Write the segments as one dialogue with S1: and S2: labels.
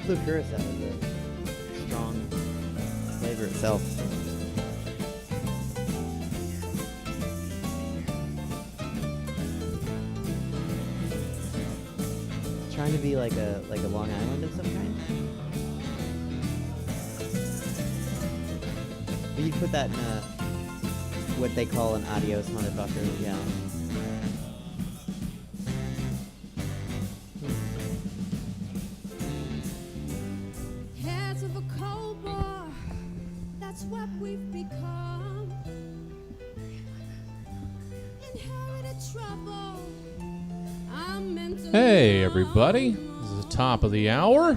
S1: Blue Curacao is a strong flavor itself. Trying to be like a Long Island of some kind. But you put that in a what they call an adios motherfucker, yeah.
S2: Hey everybody, this is the top of the hour,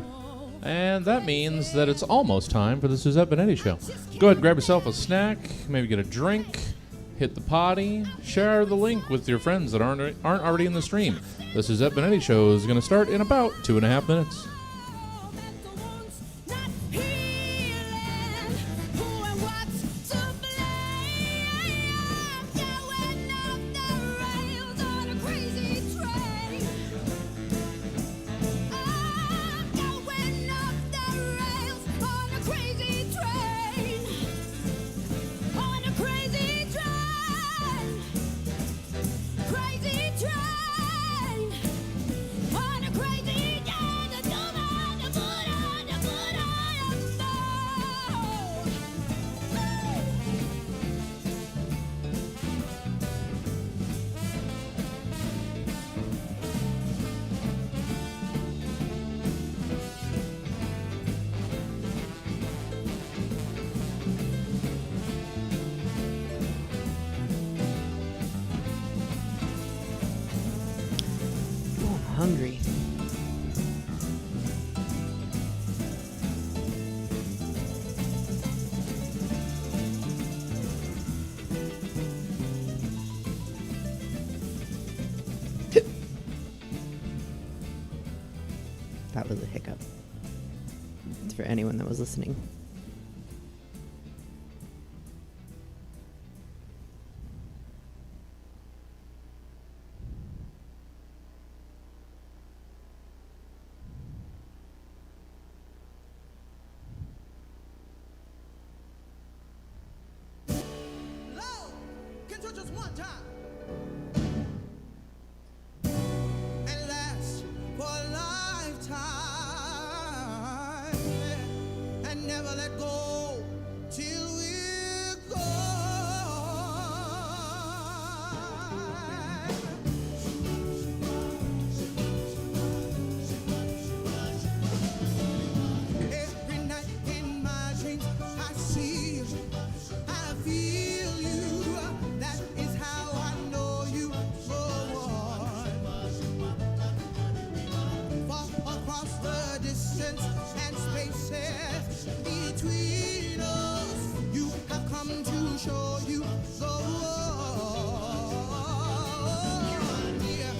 S2: and that means that it's almost time for the Suzette Benetti Show. Go ahead and grab yourself a snack, maybe get a drink, hit the potty, share the link with your friends that aren't already in the stream. The Suzette Benetti Show is going to start in about 2.5 minutes.
S1: hungry. That was a hiccup. It's for anyone that was listening.
S3: Just one time and last for a lifetime and never let go till we're gone. Every night in my dreams I see you, I feel you. That is how I know you far across the distance and spaces between us. You have come to show you the yeah.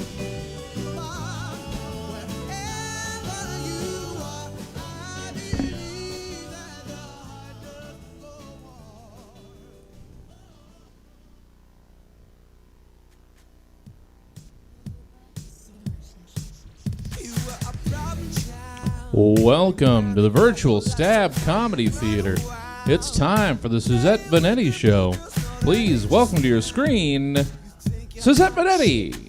S3: Wherever you are, I believe that the heart does go on.
S2: Welcome to the virtual Stab Comedy Theater. It's time for the Suzette Benetti Show. Please welcome to your screen, Suzette Benetti.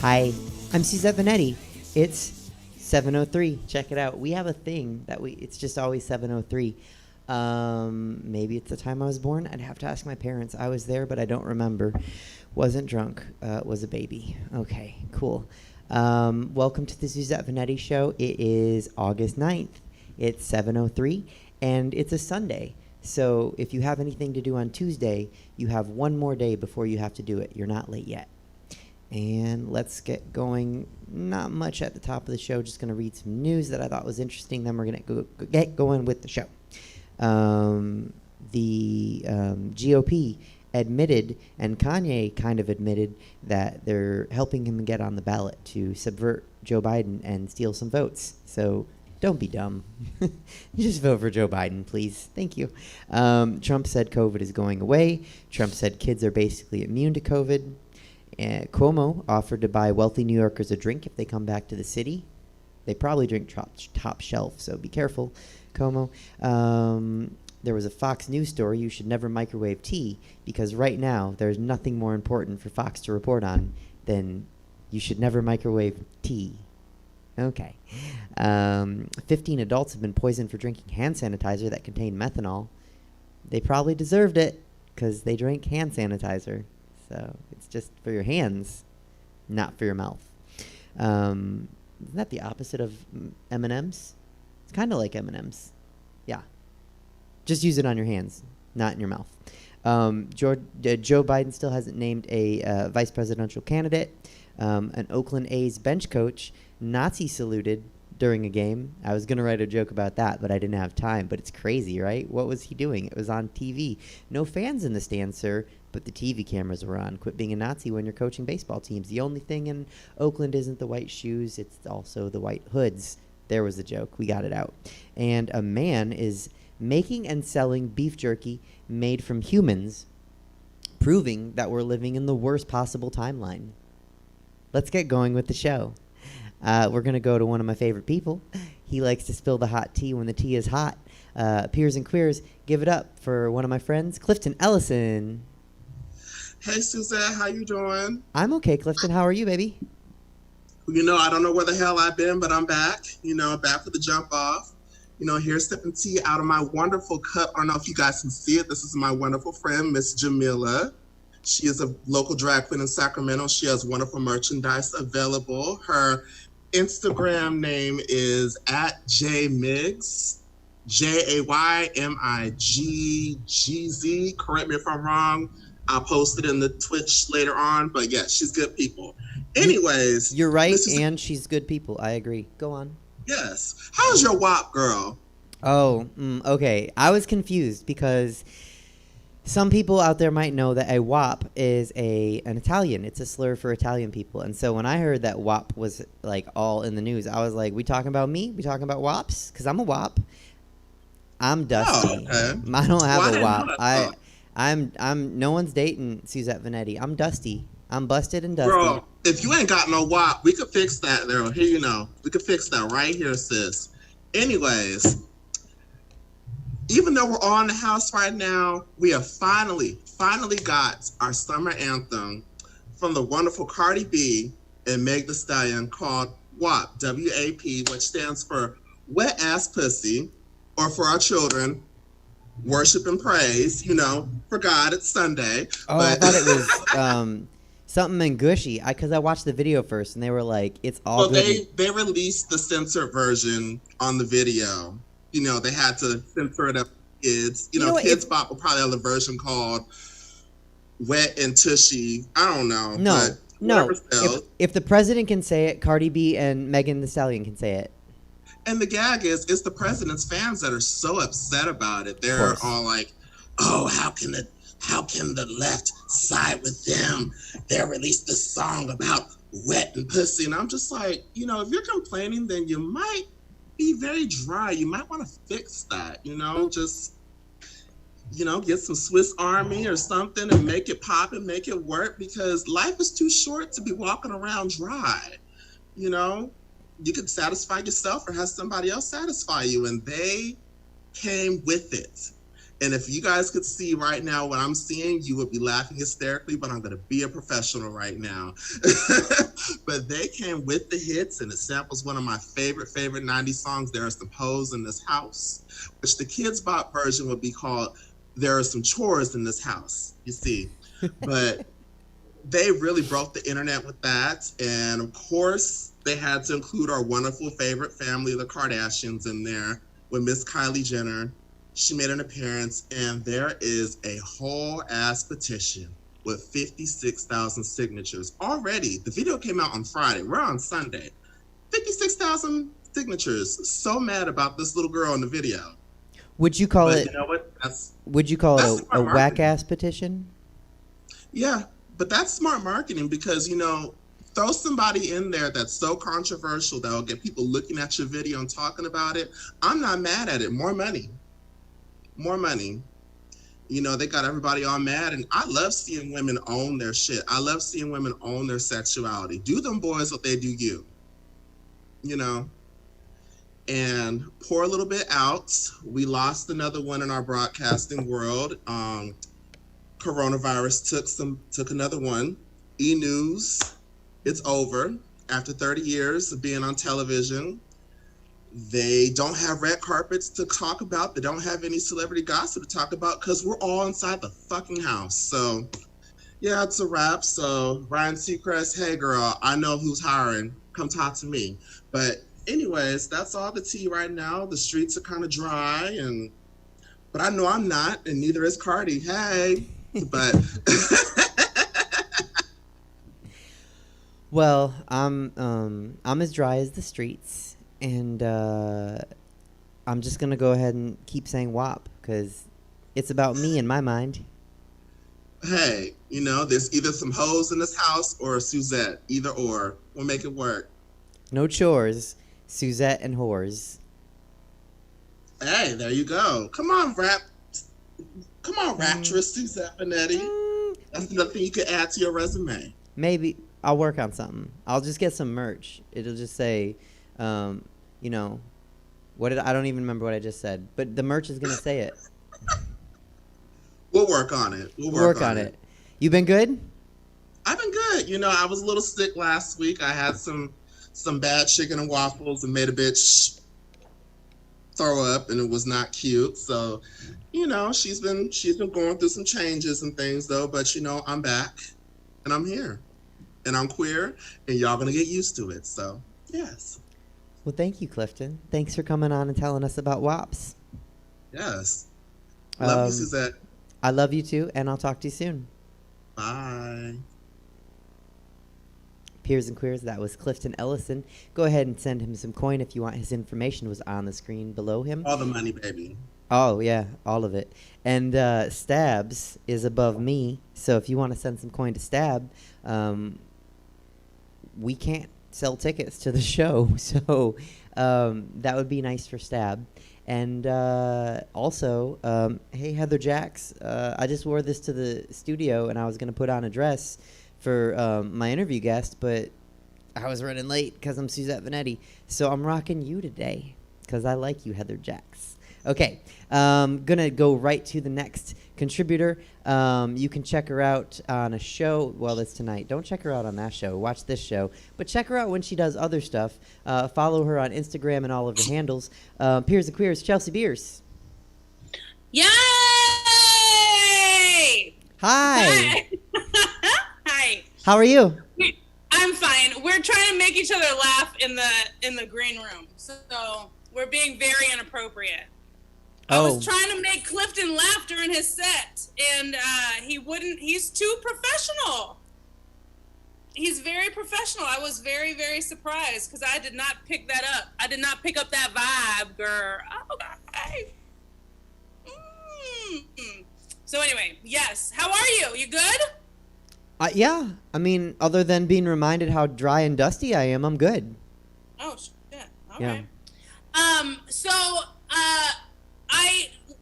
S1: Hi, I'm Suzette Benetti. It's 7:03. Check it out. We have a thing that it's just always 7:03. Maybe it's the time I was born. I'd have to ask my parents. I was there, but I don't remember. Wasn't drunk. Was a baby. Okay, cool. Welcome to the Suzette Benetti Show. It is August 9th. It's 7:03, and it's a Sunday. So if you have anything to do on Tuesday, you have one more day before you have to do it. You're not late yet. And let's get going. Not much at the top of the show. Just going to read some news that I thought was interesting. Then we're going to get going with the show. The GOP admitted, and Kanye kind of admitted, that they're helping him get on the ballot to subvert Joe Biden and steal some votes. So don't be dumb. Just vote for Joe Biden, please. Thank you. Trump said COVID is going away. Trump said kids are basically immune to COVID. Cuomo offered to buy wealthy New Yorkers a drink if they come back to the city. They probably drink top shelf, so be careful, Cuomo. There was a Fox News story, you should never microwave tea, because right now there's nothing more important for Fox to report on than you should never microwave tea. Okay. 15 adults have been poisoned for drinking hand sanitizer that contained methanol. They probably deserved it, because they drank hand sanitizer. So it's just for your hands, not for your mouth. Isn't that the opposite of M&M's? It's kind of like M&M's. Yeah. Just use it on your hands, not in your mouth. Joe Biden still hasn't named a vice presidential candidate. An Oakland A's bench coach Nazi saluted during a game. I was going to write a joke about that, but I didn't have time. But it's crazy, right? What was he doing? It was on TV. No fans in the stands, sir, but the TV cameras were on. Quit being a Nazi when you're coaching baseball teams. The only thing in Oakland isn't the white shoes. It's also the white hoods. There was the joke. We got it out. And a man is making and selling beef jerky made from humans, proving that we're living in the worst possible timeline. Let's get going with the show. We're going to go to one of my favorite people. He likes to spill the hot tea when the tea is hot. Peers and queers, give it up for one of my friends, Clifton Ellison.
S4: Hey, Suzette, how you doing?
S1: I'm okay, Clifton. How are you, baby?
S4: You know, I don't know where the hell I've been, but I'm back. You know, back for the jump off. You know, here sipping tea out of my wonderful cup. I don't know if you guys can see it. This is my wonderful friend, Miss Jamila. She is a local drag queen in Sacramento. She has wonderful merchandise available. Her Instagram name is @JMigz, JAYMIGGZ. Correct me if I'm wrong. I'll post it in the Twitch later on. But yeah, she's good people. Anyways,
S1: You're right,
S4: this is-
S1: and she's good people. I agree. Go on.
S4: yes. How's your WAP, girl?
S1: Oh, okay. I was confused because some people out there might know that a WAP is an Italian. It's a slur for Italian people. And so when I heard that WAP was like all in the news, I was like, we talking about me? We talking about WAPs? Because I'm a WAP. I'm Dusty.
S4: okay.
S1: I don't have
S4: Well, I
S1: a
S4: didn't
S1: WAP.
S4: know that.
S1: I'm no one's dating Suzette Vanetti. I'm Dusty. I'm busted and dusty.
S4: Girl, if you ain't got no WAP, we could fix that there. Here you know. We could fix that right here, sis. Anyways, even though we're all in the house right now, we have finally got our summer anthem from the wonderful Cardi B and Meg Thee Stallion called WAP, W-A-P, which stands for Wet Ass Pussy, or for our children, worship and praise, you know, for God, it's Sunday.
S1: Oh, I thought it was something in Gushy. Because I watched the video first, and they were like, it's all
S4: Well,
S1: good.
S4: they released the censored version on the video. You know, they had to censor it up for kids. You know,
S1: what,
S4: Kids Bop will probably have a version called Wet and Tushy. I don't know.
S1: No,
S4: but
S1: no.
S4: whatever sells.
S1: If the president can say it, Cardi B and Megan Thee Stallion can say it.
S4: And the gag is, it's the president's fans that are so upset about it. They're
S1: course.
S4: all like, "Oh, how can the left side with them? They released this song about wet and pussy." And I'm just like, you know, if you're complaining, then you might be very dry. You might want to fix that. You know, just, you know, get some Swiss Army or something and make it pop and make it work, because life is too short to be walking around dry. You know, you could satisfy yourself or have somebody else satisfy you, and they came with it. And if you guys could see right now what I'm seeing, you would be laughing hysterically, but I'm going to be a professional right now. But they came with the hits, and it samples one of my favorite 90s songs, There Are Some Hoes in This House, which the Kids Bop version would be called There Are Some Chores in This House, you see. But they really broke the internet with that. And of course, they had to include our wonderful favorite family, the Kardashians, in there with Miss Kylie Jenner. She made an appearance, and there is a whole ass petition with 56,000 signatures already. The video came out on Friday. We're on Sunday. 56,000 signatures. So mad about this little girl in the video.
S1: Would you call
S4: But
S1: it?
S4: you know what?
S1: Would you call
S4: that's
S1: it a
S4: smart
S1: whack
S4: marketing.
S1: ass petition?
S4: Yeah, but that's smart marketing, because, you know, throw somebody in there that's so controversial that will get people looking at your video and talking about it. I'm not mad at it. More money. More money. You know, they got everybody all mad, and I love seeing women own their shit. I love seeing women own their sexuality. Do them boys what they do you. You know? And pour a little bit out. We lost another one in our broadcasting world. Coronavirus took another one. E-News, it's over. After 30 years of being on television, they don't have red carpets to talk about. They don't have any celebrity gossip to talk about, because we're all inside the fucking house. So, yeah, it's a wrap. So, Ryan Seacrest, hey, girl, I know who's hiring. Come talk to me. But anyways, that's all the tea right now. The streets are kind of dry, but I know I'm not, and neither is Cardi. Hey. But
S1: Well, I'm as dry as the streets, and I'm just gonna go ahead and keep saying WAP because it's about me in my mind.
S4: hey, you know, there's either some hoes in this house or a Suzette. Either or. We'll make it work.
S1: No chores, Suzette and whores.
S4: Hey, there you go. Come on, raptress Suzette Vanetti. That's another thing you could add to your resume.
S1: Maybe I'll work on something. I'll just get some merch. It'll just say, you know, I don't even remember what I just said, but the merch is gonna say it.
S4: We'll work on it. We'll
S1: Work on it. You been good?
S4: I've been good. You know, I was a little sick last week. I had some bad chicken and waffles and made a bitch throw up and it was not cute. So, you know, she's been going through some changes and things though, but you know, I'm back and I'm here and I'm queer and y'all gonna get used to it. So yes.
S1: Well, thank you, Clifton. Thanks for coming on and telling us about WAPs.
S4: Yes. Love you,
S1: Um,
S4: Suzette.
S1: I love you too, and I'll talk to you soon.
S4: Bye.
S1: Peers and Queers, that was Clifton Ellison. Go ahead and send him some coin if you want. His information was on the screen below him.
S4: All the money, baby.
S1: Oh, yeah, all of it. And Stabs is above me, so if you want to send some coin to Stab, we can't sell tickets to the show, so that would be nice for Stab. And also, hey, Heather Jacks, I just wore this to the studio, and I was going to put on a dress for my interview guest, but I was running late because I'm Suzette Vanetti. So I'm rocking you today because I like you, Heather Jacks. Okay, gonna go right to the next contributor. You can check her out on a show. Well, it's tonight. Don't check her out on that show. Watch this show. But check her out when she does other stuff. Follow her on Instagram and all of her handles. Peers and Queers, Chelsea Beers.
S5: Yay!
S1: Hi.
S5: Hi.
S1: How are you?
S5: I'm fine. We're trying to make each other laugh in the green room, so we're being very inappropriate. I was trying to make Clifton laugh during his set, and he wouldn't. He's too professional. He's very professional. I was very, very surprised because I did not pick that up. I did not pick up that vibe, girl. Okay. So anyway, yes. How are you? You good?
S1: Yeah. I mean, other than being reminded how dry and dusty I am, I'm good.
S5: Oh shit. All
S1: Yeah.
S5: right.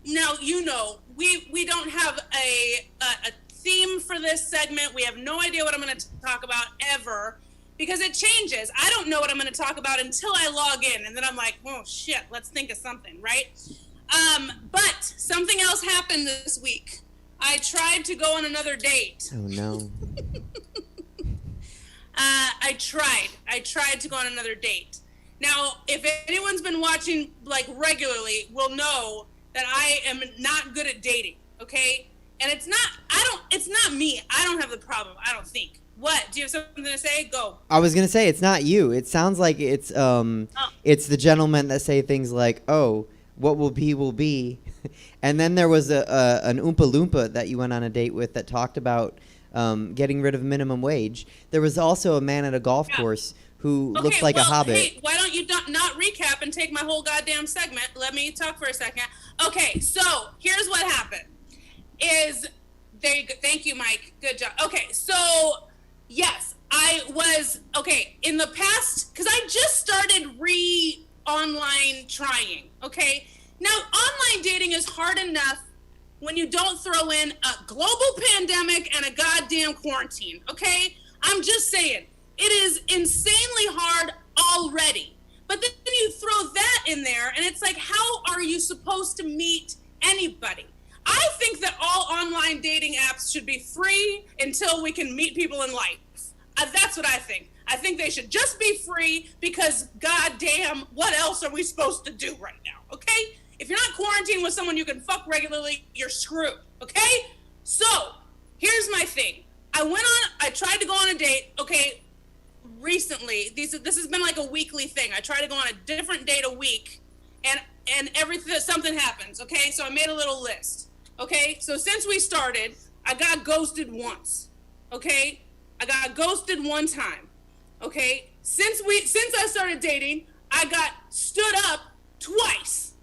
S5: Now you know we don't have a theme for this segment. We have no idea what I'm going to talk about ever because it changes. I don't know what I'm going to talk about until I log in, and then I'm like, oh shit, let's think of something, right? But something else happened this week. I tried to go on another date.
S1: Oh, no.
S5: I tried to go on another date. Now, if anyone's been watching like regularly, will know that I am not good at dating. Okay, and it's not me. I don't have the problem. I don't think. What? Do you have something to say? Go.
S1: I was gonna say it's not you. It sounds like it's the gentlemen that say things like, "Oh, what will be will be," and then there was an Oompa Loompa that you went on a date with that talked about getting rid of minimum wage. There was also a man at a golf course who looks like a hobbit.
S5: Hey, why don't you not recap and take my whole goddamn segment? Let me talk for a second. Okay, so here's what happened. There you go. Thank you, Mike. Good job. Okay, so yes, I was in the past because I just started online trying. Okay, now online dating is hard enough when you don't throw in a global pandemic and a goddamn quarantine. Okay, I'm just saying. It is insanely hard already. But then you throw that in there, and it's like, how are you supposed to meet anybody? I think that all online dating apps should be free until we can meet people in life. That's what I think. I think they should just be free because, goddamn, what else are we supposed to do right now, okay? If you're not quarantined with someone you can fuck regularly, you're screwed, okay? So, here's my thing. I tried to go on a date, okay, recently. This has been like a weekly thing. I try to go on a different date a week, and something happens, okay? So I made a little list, okay? So since we started, I got ghosted once, okay? I got ghosted one time, okay? Since I started dating, I got stood up twice,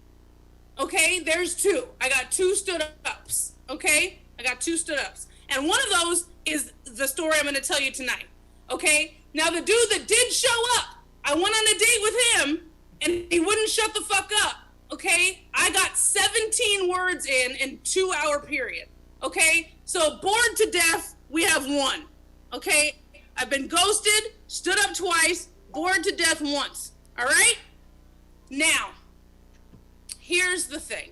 S5: okay? There's two. I got two stood ups, okay? I got two stood ups. And one of those is the story I'm going to tell you tonight, okay? Now, the dude that did show up, I went on a date with him, and he wouldn't shut the fuck up, okay? I got 17 words in 2-hour period, okay? So, bored to death, we have one, okay? I've been ghosted, stood up twice, bored to death once, all right? Now, here's the thing.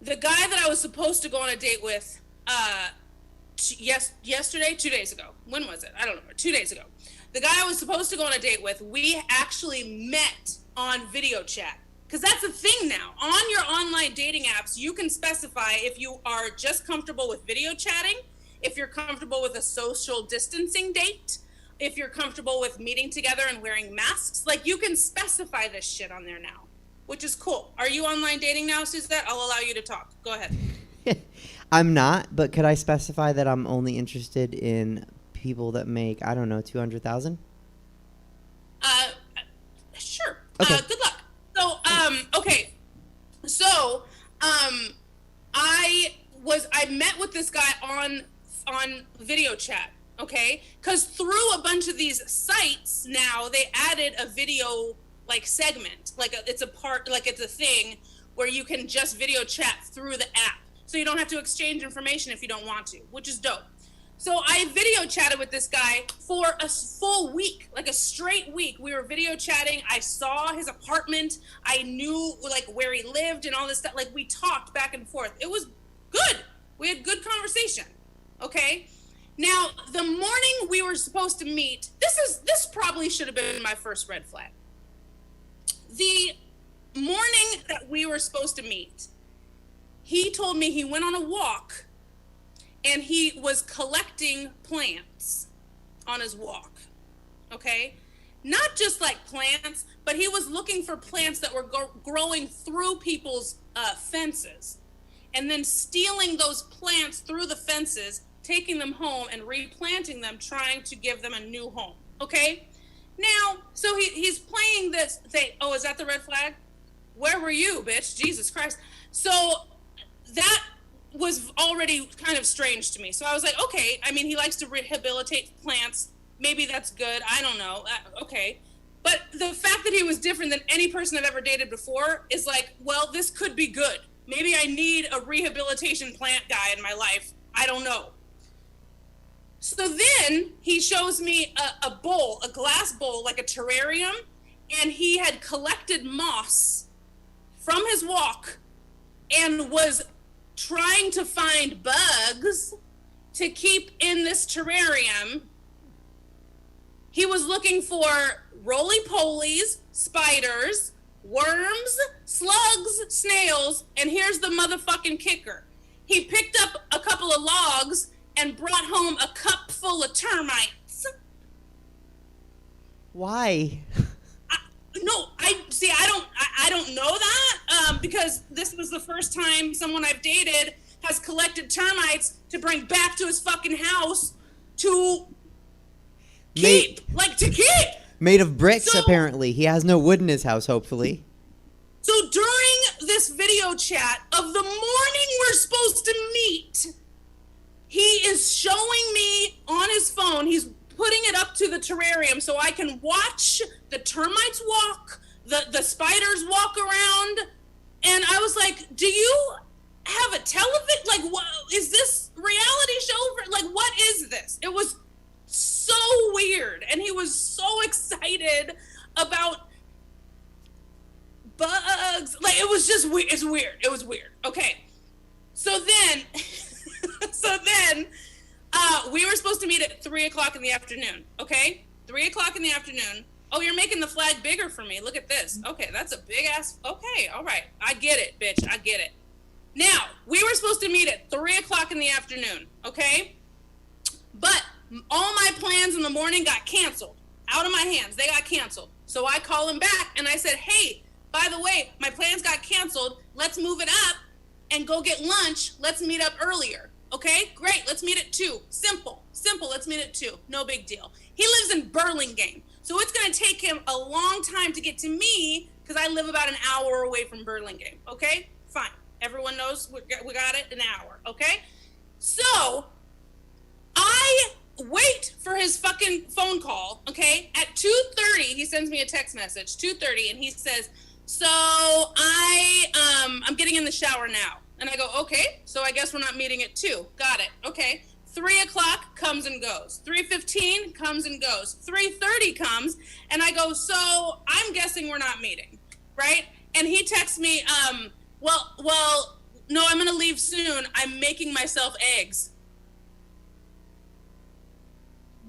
S5: The guy that I was supposed to go on a date with yesterday, 2 days ago. When was it? I don't know. 2 days ago. The guy I was supposed to go on a date with, we actually met on video chat. Because that's a thing now. On your online dating apps, you can specify if you are just comfortable with video chatting, if you're comfortable with a social distancing date, if you're comfortable with meeting together and wearing masks. Like, you can specify this shit on there now, which is cool. Are you online dating now, Suzette? I'll allow you to talk. Go ahead.
S1: I'm not, but could I specify that I'm only interested in people that make, I don't know, 200,000?
S5: Sure.
S1: Okay.
S5: Good luck. So, okay. So, I met with this guy on video chat, okay? Because through a bunch of these sites now, they added a video, like, segment. It's a thing where you can just video chat through the app. So you don't have to exchange information if you don't want to, which is dope. So I video chatted with this guy for a full week, like a straight week. We were video chatting. I saw his apartment. I knew like where he lived and all this stuff. Like we talked back and forth. It was good. We had good conversation. Okay. Now the morning we were supposed to meet, this probably should have been my first red flag. The morning that we were supposed to meet, he told me he went on a walk and he was collecting plants on his walk, okay? Not just like plants, but he was looking for plants that were growing through people's fences and then stealing those plants through the fences, taking them home and replanting them, trying to give them a new home, okay? Now, so he's playing this thing. Oh, is that the red flag? Where were you, bitch? Jesus Christ. So that was already kind of strange to me. So I was like, okay, I mean, he likes to rehabilitate plants. Maybe that's good. I don't know. Okay. But the fact that he was different than any person I've ever dated before is like, well, this could be good. Maybe I need a rehabilitation plant guy in my life. I don't know. So then he shows me a bowl, a glass bowl, like a terrarium, and he had collected moss from his walk and was trying to find bugs to keep in this terrarium. He was looking for roly-polies, spiders, worms, slugs, snails, and here's the motherfucking kicker. He picked up a couple of logs and brought home a cup full of termites.
S1: Why?
S5: I don't know that because this was the first time someone I've dated has collected termites to bring back to his fucking house to keep.
S1: Made of bricks,
S5: So-
S1: apparently. He has no wood in his house, hopefully.
S5: So during this video chat of the morning we're supposed to meet, he is showing me on his phone, he's putting it up to the terrarium so I can watch the termites walk, the spiders walk around. And I was like, do you have a television? Like, what is this reality show? Like, what is this? It was so weird. And he was so excited about bugs. Like, it was just weird. It's weird. It was weird. Okay. So then, we were supposed to meet at 3:00 in the afternoon. Okay. 3:00 in the afternoon. Oh, you're making the flag bigger for me. Look at this. Okay. That's a big ass. Okay. All right. I get it, bitch. I get it. Now, we were supposed to meet at 3:00 in the afternoon. Okay. But all my plans in the morning got canceled out of my hands. They got canceled. So I call him back and I said, hey, by the way, my plans got canceled. Let's move it up and go get lunch. Let's meet up earlier. Okay, great. Let's meet at 2. Simple. Let's meet at 2. No big deal. He lives in Burlingame. So it's going to take him a long time to get to me because I live about an hour away from Burlingame. Okay, fine. Everyone knows we got it, an hour. Okay, so I wait for his fucking phone call. Okay, at 2:30, he sends me a text message, 2:30, and he says, so I'm getting in the shower now. And I go, okay, so I guess we're not meeting at 2. Got it. Okay. 3:00 comes and goes. 3:15 comes and goes. 3:30 comes, and I go, so I'm guessing we're not meeting, right? And he texts me, well, no, I'm gonna leave soon. I'm making myself eggs.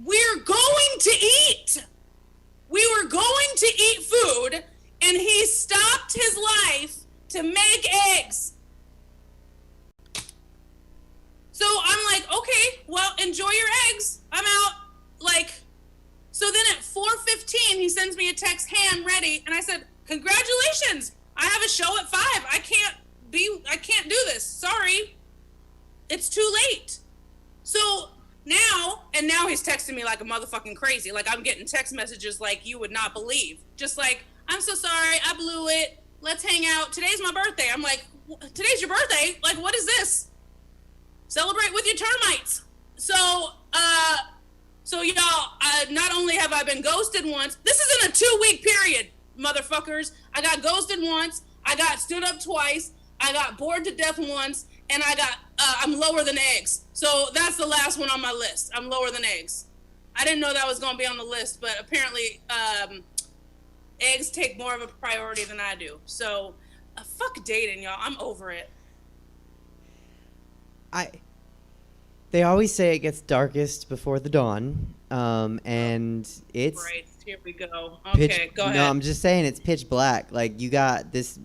S5: we're going to eat. We were going to eat food, and he stopped his life to make eggs. So I'm like, okay, well, enjoy your eggs. I'm out. Like, so then at 4:15, he sends me a text, hey, I'm ready. And I said, congratulations. I have a show at 5. I can't do this. Sorry. It's too late. So now he's texting me like a motherfucking crazy. Like, I'm getting text messages like you would not believe. Just like, I'm so sorry. I blew it. Let's hang out. Today's my birthday. I'm like, today's your birthday? Like, what is this? Celebrate with your termites. So y'all, not only have I been ghosted once, this is in a 2-week period, motherfuckers. I got ghosted once, I got stood up twice, I got bored to death once, and I'm lower than eggs. So that's the last one on my list. I'm lower than eggs. I didn't know that was going to be on the list, but apparently eggs take more of a priority than I do. So fuck dating, y'all. I'm over it.
S1: They always say it gets darkest before the dawn, and it's
S5: right. Here we go. Okay, go ahead.
S1: No, I'm just saying it's pitch black. Like, you got this.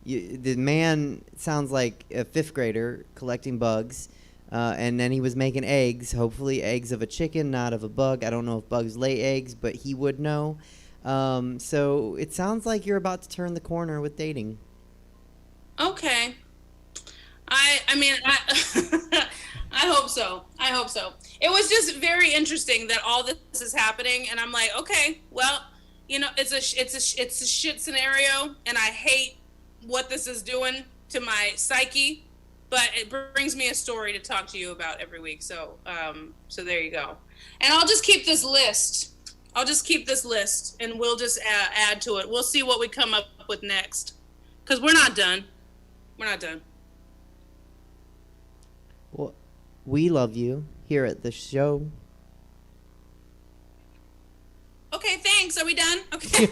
S1: The man sounds like a 5th grader collecting bugs, and then he was making eggs. Hopefully, eggs of a chicken, not of a bug. I don't know if bugs lay eggs, but he would know. So it sounds like you're about to turn the corner with dating.
S5: Okay. I mean, I hope so. I hope so. It was just very interesting that all this is happening, and I'm like, okay, well, you know, it's a shit scenario, and I hate what this is doing to my psyche, but it brings me a story to talk to you about every week. So there you go. And I'll just keep this list. And we'll just add to it. We'll see what we come up with next, because we're not done.
S1: Well, we love you here at the show.
S5: Okay, thanks. Are we done? Okay.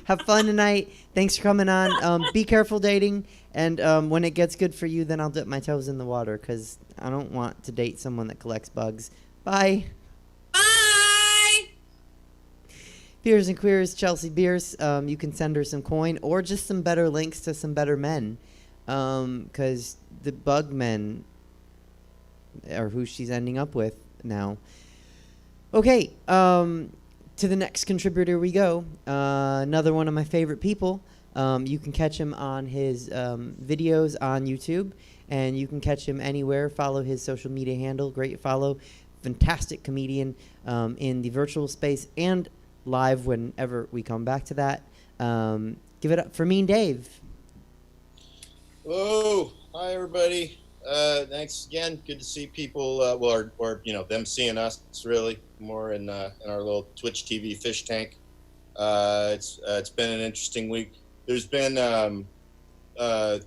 S1: Have fun tonight. Thanks for coming on. Be careful dating. And when it gets good for you, then I'll dip my toes in the water, because I don't want to date someone that collects bugs. Bye.
S5: Bye.
S1: Beers and Queers, Chelsea Beers. You can send her some coin or just some better links to some better men. Because the bug men are who she's ending up with now. Okay, to the next contributor we go. Another one of my favorite people. You can catch him on his videos on YouTube, and you can catch him anywhere. Follow his social media handle. Great follow. Fantastic comedian in the virtual space and live whenever we come back to that. Give it up for Mean Dave.
S6: Oh, hi everybody. Thanks again. Good to see people, or them seeing us really more in our little Twitch TV fish tank. It's been an interesting week. There's been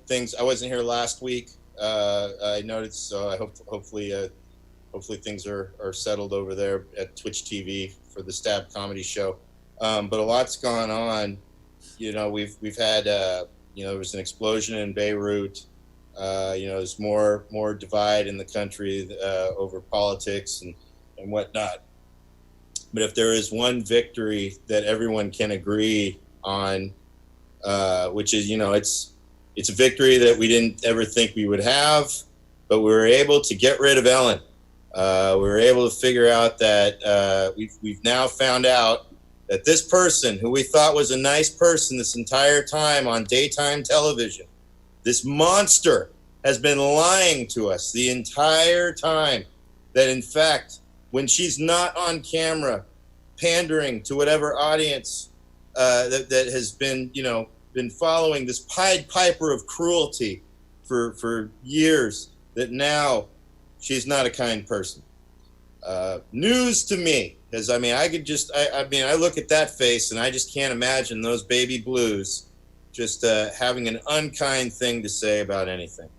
S6: things. I wasn't here last week. I noticed, so I hopefully things are settled over there at Twitch TV for the Stab Comedy Show. But a lot's gone on. We've had there was an explosion in Beirut. There's more divide in the country over politics and whatnot. But if there is one victory that everyone can agree on, which is, it's a victory that we didn't ever think we would have, but we were able to get rid of Ellen. We were able to figure out that we've now found out that this person, who we thought was a nice person this entire time on daytime television, this monster, has been lying to us the entire time. That in fact, when she's not on camera, pandering to whatever audience that has been following this Pied Piper of cruelty for years, that now she's not a kind person. News to me, because I look at that face and I just can't imagine those baby blues just having an unkind thing to say about anything.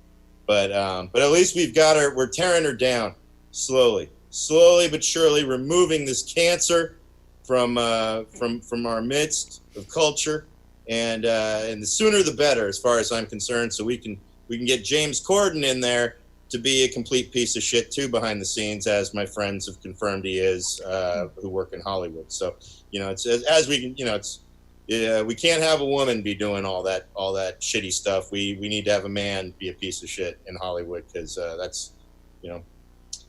S6: But at least we've got her. We're tearing her down slowly but surely, removing this cancer from our midst of culture, and the sooner the better, as far as I'm concerned. So we can get James Corden in there to be a complete piece of shit too behind the scenes, as my friends have confirmed he is, who work in Hollywood. So, it's as we can, we can't have a woman be doing all that shitty stuff. We need to have a man be a piece of shit in Hollywood, because that's,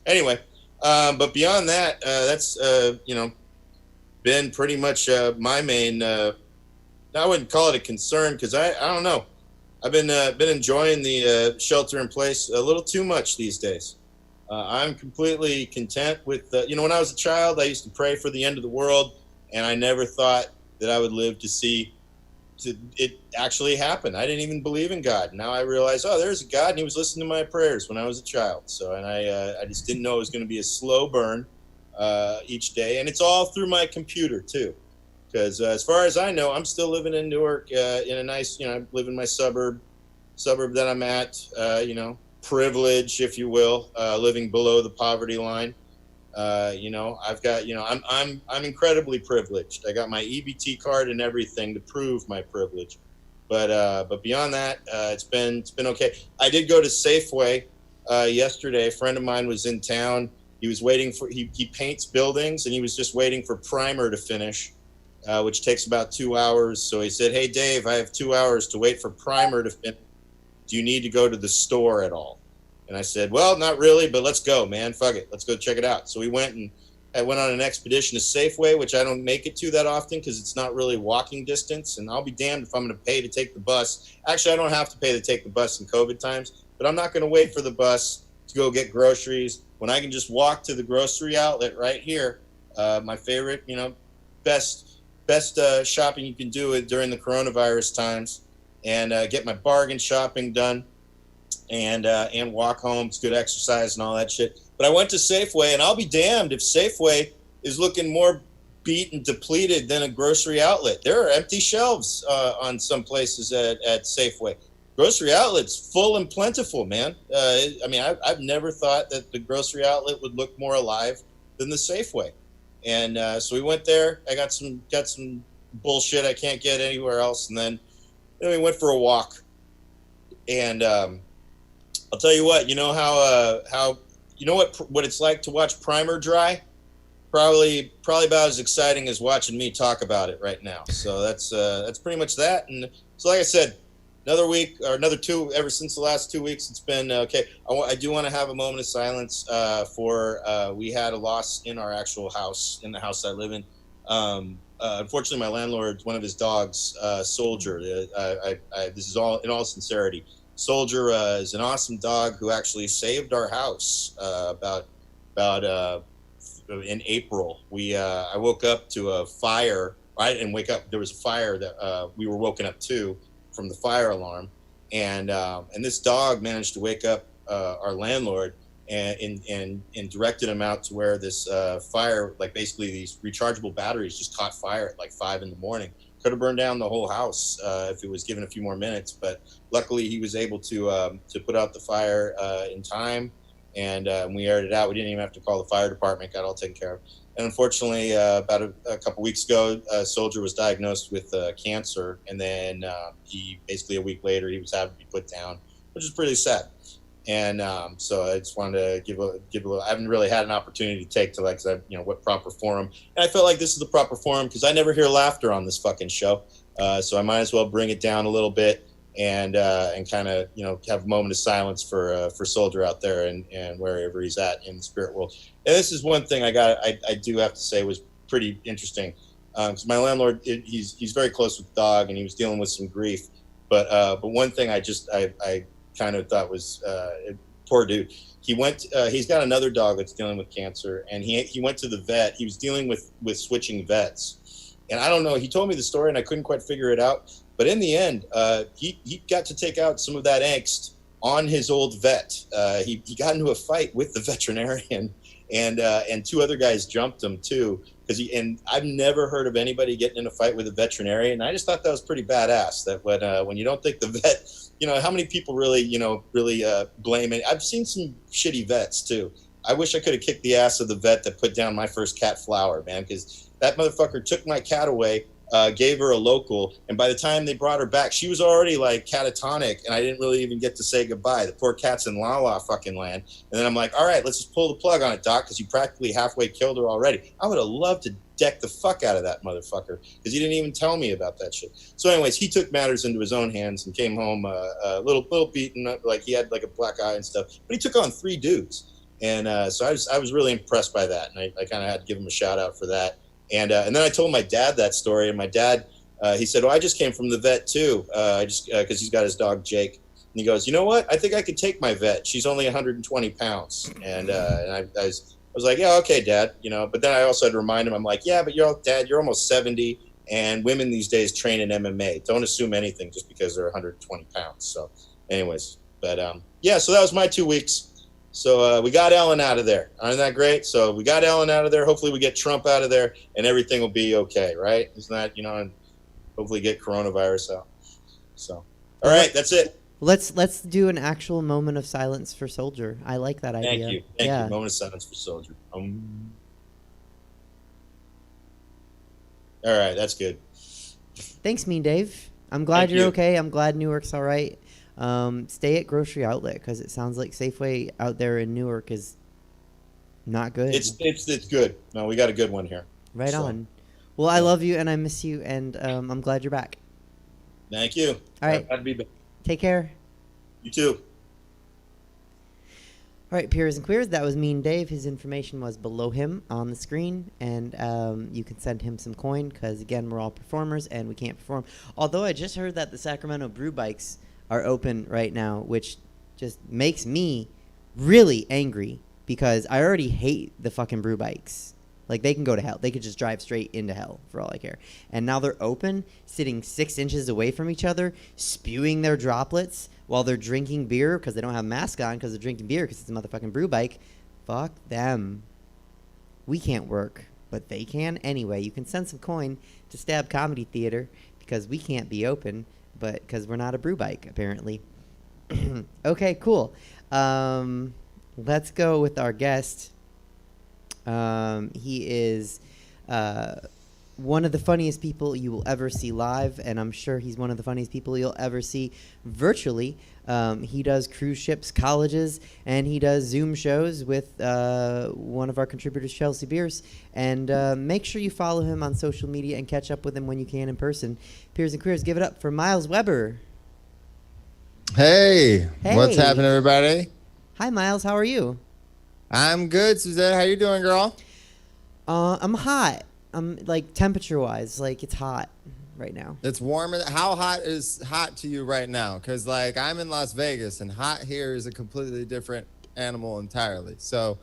S6: anyway. But beyond that, that's been pretty much my main. I wouldn't call it a concern, because I don't know. I've been enjoying the shelter in place a little too much these days. I'm completely content with when I was a child, I used to pray for the end of the world, and I never thought that I would live to see it actually happen. I didn't even believe in God. Now I realize, there's a God, and he was listening to my prayers when I was a child. So, and I just didn't know it was going to be a slow burn each day, and it's all through my computer too. Because as far as I know, I'm still living in Newark in a nice, I live in my suburb that I'm at, privilege, if you will, living below the poverty line. I've got, I'm incredibly privileged. I got my EBT card and everything to prove my privilege. But beyond that, it's been okay. I did go to Safeway yesterday. A friend of mine was in town. He was waiting for, he paints buildings, and he was just waiting for primer to finish. Which takes about 2 hours. So he said, "Hey, Dave, I have 2 hours to wait for primer to finish. Do you need to go to the store at all?" And I said, "Well, not really, but let's go, man. Fuck it. Let's go check it out." So we went, and I went on an expedition to Safeway, which I don't make it to that often because it's not really walking distance. And I'll be damned if I'm going to pay to take the bus. Actually, I don't have to pay to take the bus in COVID times, but I'm not going to wait for the bus to go get groceries when I can just walk to the grocery outlet right here. My favorite, best shopping you can do it during the coronavirus times, and get my bargain shopping done, and walk home. It's good exercise and all that shit. But I went to Safeway, and I'll be damned if Safeway is looking more beat and depleted than a grocery outlet. There are empty shelves on some places at Safeway. Grocery outlet's full and plentiful, man. I've never thought that the grocery outlet would look more alive than the Safeway. And so we went there. I got some bullshit I can't get anywhere else, and then we went for a walk. And I'll tell you what, how what it's like to watch primer dry? Probably about as exciting as watching me talk about it right now. So that's pretty much that. And so, like I said, another week or another two. Ever since the last 2 weeks, it's been okay. I do want to have a moment of silence for we had a loss in our actual house, in the house I live in. Unfortunately, my landlord, one of his dogs, Soldier. This is all in all sincerity. Soldier is an awesome dog who actually saved our house about in April. I woke up to a fire. I didn't wake up. There was a fire that we were woken up to from the fire alarm, and this dog managed to wake up our landlord and directed him out to where this fire, like basically these rechargeable batteries, just caught fire at like 5 a.m. Could have burned down the whole house if it was given a few more minutes, but luckily he was able to put out the fire in time, and we aired it out. We didn't even have to call the fire department, got all taken care of. And unfortunately, about a couple weeks ago, Soldier was diagnosed with cancer, and then he basically a week later he was having to be put down, which is pretty sad. And so I just wanted to give a little. I haven't really had an opportunity to take to what proper forum, and I felt like this is the proper forum because I never hear laughter on this fucking show, so I might as well bring it down a little bit and kind of have a moment of silence for Soldier out there and wherever he's at in the spirit world. And this is one thing I do have to say was pretty interesting, because my landlord, he's very close with the dog, and he was dealing with some grief, but one thing I kind of thought was poor dude. He's got another dog that's dealing with cancer, and he went to the vet. He was dealing with switching vets, and I don't know, he told me the story and I couldn't quite figure it out, but in the end he got to take out some of that angst on his old vet. He got into a fight with the veterinarian, and two other guys jumped him too, and I've never heard of anybody getting in a fight with a veterinarian. I just thought that was pretty badass, that when you don't think the vet, how many people really blame it. I've seen some shitty vets too. I wish I could have kicked the ass of the vet that put down my first cat, Flower, man, because that motherfucker took my cat away gave her a local, and by the time they brought her back, she was already like catatonic, and I didn't really even get to say goodbye. The poor cat's in la la fucking land. And then I'm like, all right, let's just pull the plug on it, Doc, because you practically halfway killed her already. I would have loved to deck the fuck out of that motherfucker, because he didn't even tell me about that shit. So anyways, he took matters into his own hands and came home a little beaten up, like he had like a black eye and stuff, but he took on 3 dudes. And so I was really impressed by that, and I kind of had to give him a shout out for that. And then I told my dad that story, and my dad, he said, "Oh, I just came from the vet too. I just because he's got his dog Jake." And he goes, "You know what? I think I could take my vet. She's only 120 pounds." And I was like, "Yeah, okay, Dad." You know, but then I also had to remind him, I'm like, "Yeah, but Dad, you're almost 70, and women these days train in MMA. Don't assume anything just because they're 120 pounds." So, anyways, but yeah, so that was my 2 weeks. So we got Ellen out of there. Isn't that great? So we got Ellen out of there. Hopefully we get Trump out of there, and everything will be okay, right? Isn't that, and hopefully get coronavirus out. So, all right, that's it.
S1: Let's do an actual moment of silence for Soldier. I like that idea.
S6: Thank you. Thank you. Moment of silence for Soldier. All right, that's good.
S1: Thanks, Mean Dave. I'm glad
S6: Thank
S1: you're
S6: you.
S1: okay. I'm glad Newark's all right. Stay at Grocery Outlet, because it sounds like Safeway out there in Newark is not good.
S6: It's good. No, we got a good one here.
S1: Right
S6: So,
S1: on. Well, I love you and I miss you, and I'm glad you're back.
S6: Thank you.
S1: All right.
S6: Glad to be back.
S1: Take care.
S6: You too.
S1: All right, peers and queers, that was Mean Dave. His information was below him on the screen, and you can send him some coin, because, again, we're all performers, and we can't perform. Although I just heard that the Sacramento Brew Bikes are open right now, which just makes me really angry, because I already hate the fucking Brew Bikes. Like, they can go to hell. They could just drive straight into hell, for all I care. And now they're open, sitting 6 inches away from each other, spewing their droplets while they're drinking beer, because they don't have masks on, because they're drinking beer because it's a motherfucking brew bike. Fuck them. We can't work, but they can anyway. You can send some coin to Stab Comedy Theater, because we can't be open, but because we're not a brew bike, apparently. Okay, cool. Let's go with our guest. He is one of the funniest people you will ever see live, and I'm sure he's one of the funniest people you'll ever see virtually. He does cruise ships, colleges, and he does Zoom shows with one of our contributors, Chelsea Bierce. And make sure you follow him on social media and catch up with him when you can in person. Peers and Queers, give it up for Miles Weber.
S7: Hey, what's
S1: Hey.
S7: happening, everybody?
S1: Hi, Miles. How are you?
S7: I'm good, Suzette. How you doing, girl?
S1: I'm hot. I'm like temperature-wise, like it's hot right now.
S7: It's warm. How hot is hot to you right now? Because like I'm in Las Vegas, and hot here is a completely different animal entirely. So,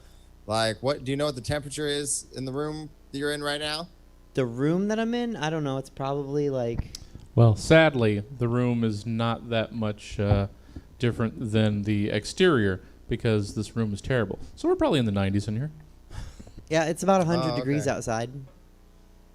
S7: like, what do you know what the temperature is in the room that you're in right now?
S1: The room that I'm in, I don't know. It's probably like
S2: Well, sadly, the room is not that much different than the exterior, because this room is terrible. So we're probably in the 90s in here.
S1: yeah, it's about 100
S7: Oh,
S1: degrees
S7: okay.
S1: outside.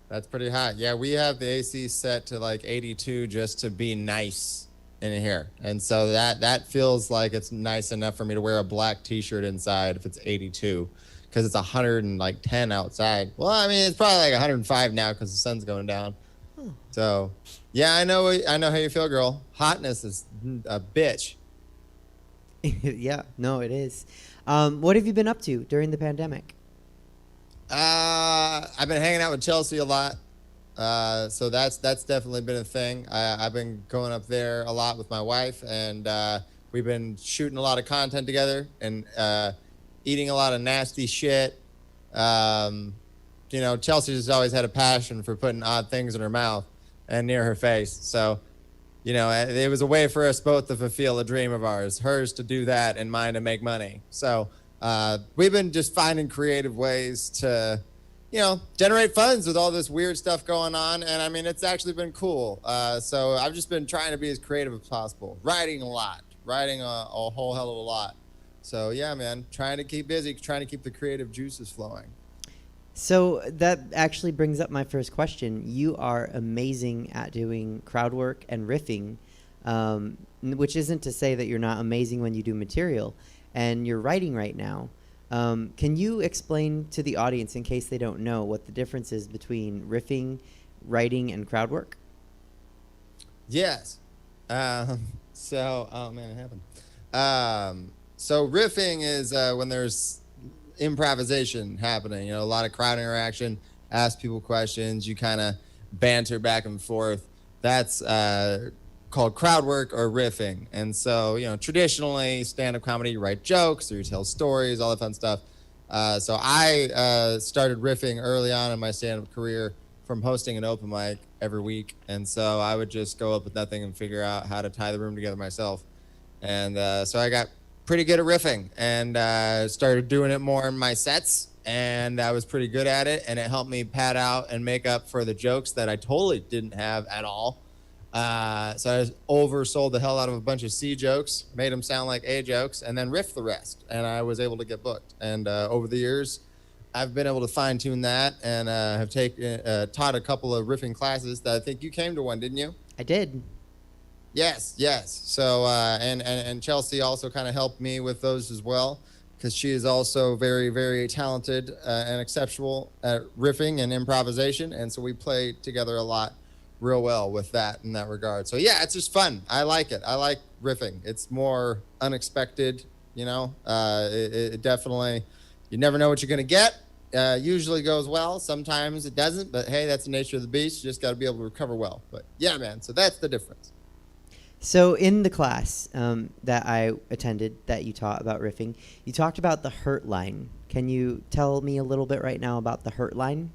S7: That's pretty hot. Yeah, we have the AC set to like 82 just to be nice in here. And so that feels like it's nice enough for me to wear a black t-shirt inside if it's 82, because it's 110 outside. Well, I mean, it's probably like 105 now because the sun's going down. So, yeah, I know how you feel, girl. Hotness is a bitch.
S1: Yeah, no, it is. What have you been up to during the pandemic?
S7: I've been hanging out with Chelsea a lot. So that's definitely been a thing. I've been going up there a lot with my wife, and we've been shooting a lot of content together and eating a lot of nasty shit. Chelsea just always had a passion for putting odd things in her mouth and near her face. So, it was a way for us both to fulfill a dream of ours, hers to do that and mine to make money. So we've been just finding creative ways to, generate funds with all this weird stuff going on. And I mean, it's actually been cool. So I've just been trying to be as creative as possible, writing a whole hell of a lot. So yeah, man, trying to keep busy, trying to keep the creative juices flowing.
S1: So that actually brings up my first question. You are amazing at doing crowd work and riffing, which isn't to say that you're not amazing when you do material. And you're writing right now. Can you explain to the audience, in case they don't know, what the difference is between riffing writing and crowd work?
S7: Yes. Oh man, it happened. So riffing is when there's improvisation happening. You know, a lot of crowd interaction. Ask people questions. You kind of banter back and forth. That's called crowd work or riffing. And so, you know, traditionally stand-up comedy, you write jokes or you tell stories, all that fun stuff. So I started riffing early on in my stand-up career from hosting an open mic every week. And so I would just go up with nothing and figure out how to tie the room together myself. And so I got pretty good at riffing and started doing it more in my sets. And I was pretty good at it. And it helped me pad out and make up for the jokes that I totally didn't have at all. So I oversold the hell out of a bunch of C jokes, made them sound like A jokes, and then riffed the rest. And I was able to get booked. And over the years, I've been able to fine tune that and have taught a couple of riffing classes that I think you came to one, didn't you?
S1: I did.
S7: Yes. So and Chelsea also kind of helped me with those as well, because she is also very, very talented and exceptional at riffing and improvisation. And so we play together a lot real well with that in that regard. So yeah, it's just fun. I like it. I like riffing. It's more unexpected, you know. It definitely, you never know what you're gonna get. Usually goes well. Sometimes it doesn't, but hey, that's the nature of the beast. You just got to be able to recover well. But yeah, man. So that's the difference.
S1: So in the class that I attended that you taught about riffing, you talked about the hurt line. Can you tell me a little bit right now about the hurt line?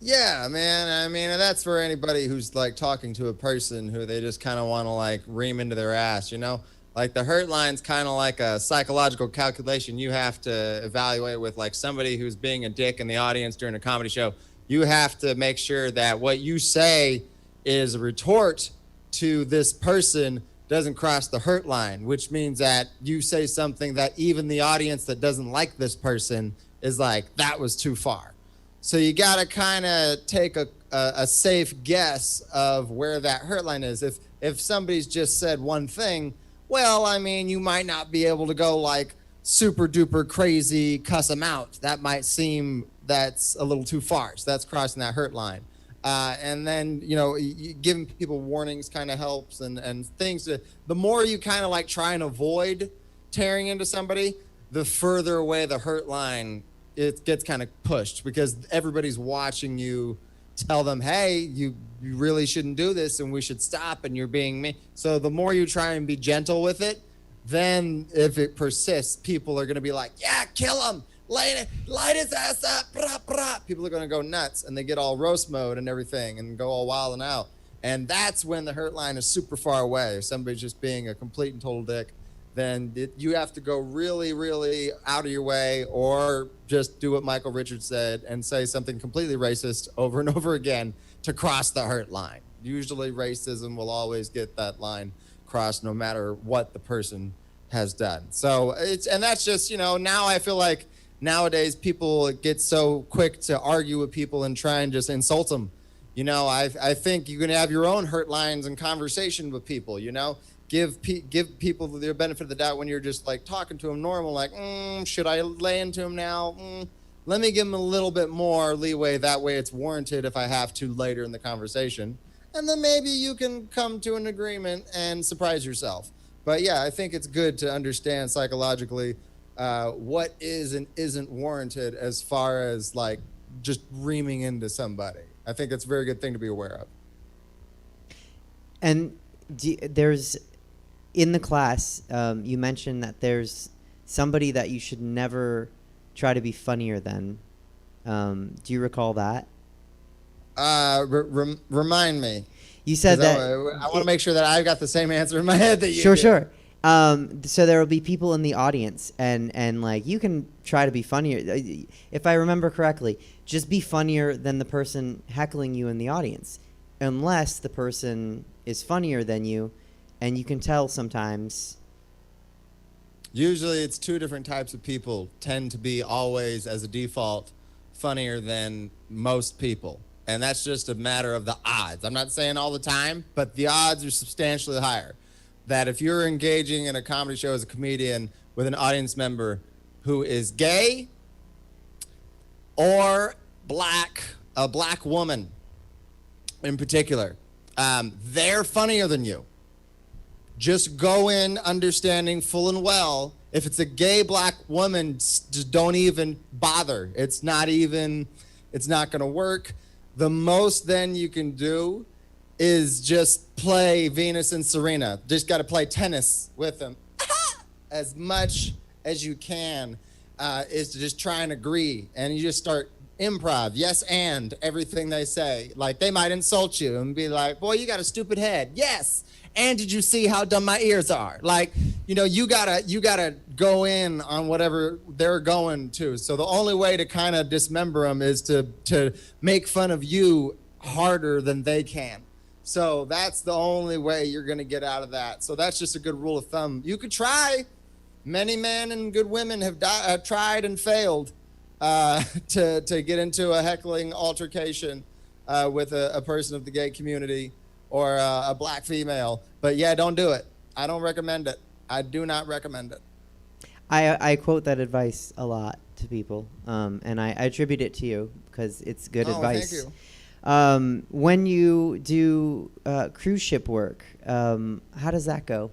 S7: Yeah, man. I mean, that's for anybody who's like talking to a person who they just kind of want to like ream into their ass, you know? Like the hurt line's kind of like a psychological calculation you have to evaluate with like somebody who's being a dick in the audience during a comedy show. You have to make sure that what you say is a retort to this person doesn't cross the hurt line, which means that you say something that even the audience that doesn't like this person is like, that was too far. So you got to kind of take a safe guess of where that hurt line is. If somebody's just said one thing, well, I mean, you might not be able to go like super duper crazy, cuss them out. That might seem that's a little too far. So that's crossing that hurt line. And then, you know, giving people warnings kind of helps and things. The more you kind of like try and avoid tearing into somebody, the further away the hurt line it gets kind of pushed, because everybody's watching you tell them, hey, you really shouldn't do this and we should stop and you're being mean. So the more you try and be gentle with it, then if it persists, people are going to be like, yeah, kill him, light his ass up, brah, brah. People are going to go nuts and they get all roast mode and everything and go all wild and out. And that's when the hurt line is super far away. If somebody's just being a complete and total dick, then you have to go really, really out of your way, or just do what Michael Richards said and say something completely racist over and over again to cross the hurt line. Usually racism will always get that line crossed no matter what the person has done. So and that's just, you know, now I feel like nowadays people get so quick to argue with people and try and just insult them. You know, I think you can have your own hurt lines and conversation with people, you know? Give people the benefit of the doubt when you're just like talking to them normal, like, should I lay into him now? Let me give him a little bit more leeway. That way it's warranted if I have to later in the conversation. And then maybe you can come to an agreement and surprise yourself. But yeah, I think it's good to understand psychologically what is and isn't warranted as far as like just reaming into somebody. I think it's a very good thing to be aware of.
S1: And there's, in the class, you mentioned that there's somebody that you should never try to be funnier than. Do you recall that?
S7: Remind me.
S1: You said that.
S7: I want to make sure that I've got the same answer in my head that you
S1: Sure,
S7: do.
S1: sure. So there will be people in the audience, and like you can try to be funnier. If I remember correctly, just be funnier than the person heckling you in the audience, unless the person is funnier than you, and you can tell sometimes.
S7: Usually it's two different types of people tend to be always, as a default, funnier than most people. And that's just a matter of the odds. I'm not saying all the time, but the odds are substantially higher. That if you're engaging in a comedy show as a comedian with an audience member who is gay or black, a black woman, in particular, they're funnier than you. Just go in understanding full and well, if it's a gay black woman, just don't even bother. It's not going to work. The most then you can do is just play Venus and Serena. Just got to play tennis with them as much as you can, is to just try and agree. And you just start improv, yes, and everything they say. Like, they might insult you and be like, boy, you got a stupid head. Yes. And did you see how dumb my ears are? Like, you gotta go in on whatever they're going to. So the only way to kind of dismember them is to make fun of you harder than they can. So that's the only way you're gonna get out of that. So that's just a good rule of thumb. You could try. Many men and good women have tried and failed to get into a heckling altercation with a person of the gay community or a black female. But yeah, don't do it. I don't recommend it. I do not recommend it.
S1: I quote that advice a lot to people, and I attribute it to you because it's good advice.
S7: Thank you.
S1: When you do cruise ship work, how does that go?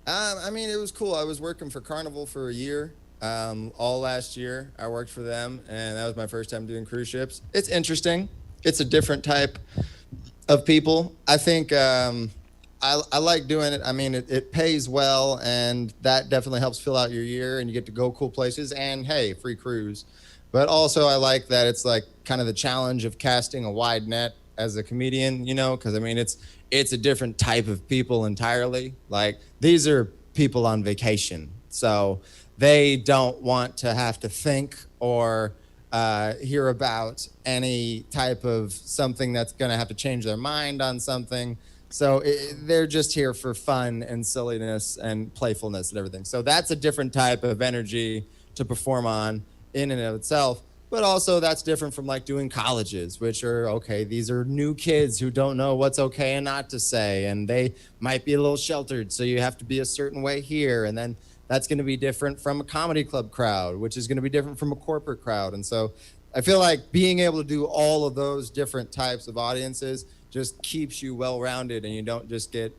S7: I mean, it was cool. I was working for Carnival for a year. All last year, I worked for them, and that was my first time doing cruise ships. It's interesting. It's a different type of people. I think I like doing it. I mean, it pays well, and that definitely helps fill out your year, and you get to go cool places, and hey, free cruise. But also, I like that it's like kind of the challenge of casting a wide net as a comedian, because I mean, it's a different type of people entirely. Like, these are people on vacation, so they don't want to have to think or hear about any type of something that's going to have to change their mind on something. So they're just here for fun and silliness and playfulness and everything. So that's a different type of energy to perform on in and of itself. But also that's different from like doing colleges, which are, okay, these are new kids who don't know what's okay and not to say. And they might be a little sheltered. So you have to be a certain way here. And then that's going to be different from a comedy club crowd, which is going to be different from a corporate crowd. And so I feel like being able to do all of those different types of audiences just keeps you well-rounded, and you don't just get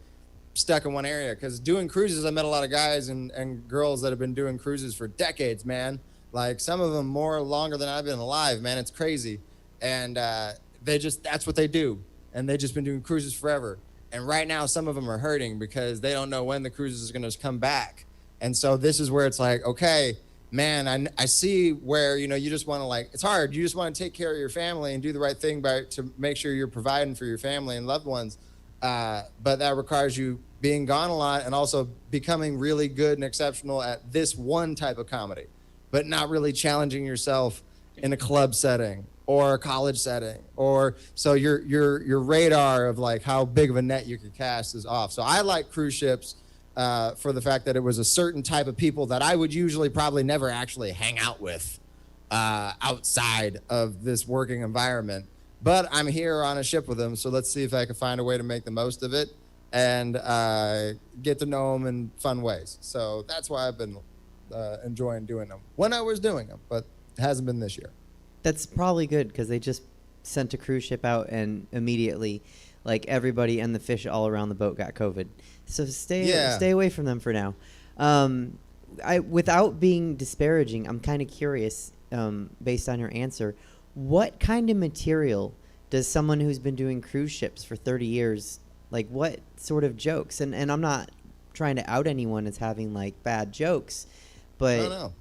S7: stuck in one area. Because doing cruises, I met a lot of guys and girls that have been doing cruises for decades, man. Like, some of them longer than I've been alive, man. It's crazy. And that's what they do. And they've just been doing cruises forever. And right now, some of them are hurting because they don't know when the cruises are going to come back. And so this is where it's like, okay, man, I see where, you just want to, it's hard. You just want to take care of your family and do the right thing to make sure you're providing for your family and loved ones. But that requires you being gone a lot and also becoming really good and exceptional at this one type of comedy, but not really challenging yourself in a club setting or a college setting, or so your radar of like how big of a net you could cast is off. So I like cruise ships for the fact that it was a certain type of people that I would usually probably never actually hang out with outside of this working environment. But I'm here on a ship with them, so let's see if I can find a way to make the most of it and get to know them in fun ways. So that's why I've been enjoying doing them when I was doing them, but it hasn't been this year.
S1: That's probably good because they just sent a cruise ship out and immediately, like, everybody and the fish all around the boat got COVID. So stay away from them for now. Without being disparaging, I'm kind of curious, based on your answer, what kind of material does someone who's been doing cruise ships for 30 years, like, what sort of jokes? And I'm not trying to out anyone as having, like, bad jokes, but...
S7: No.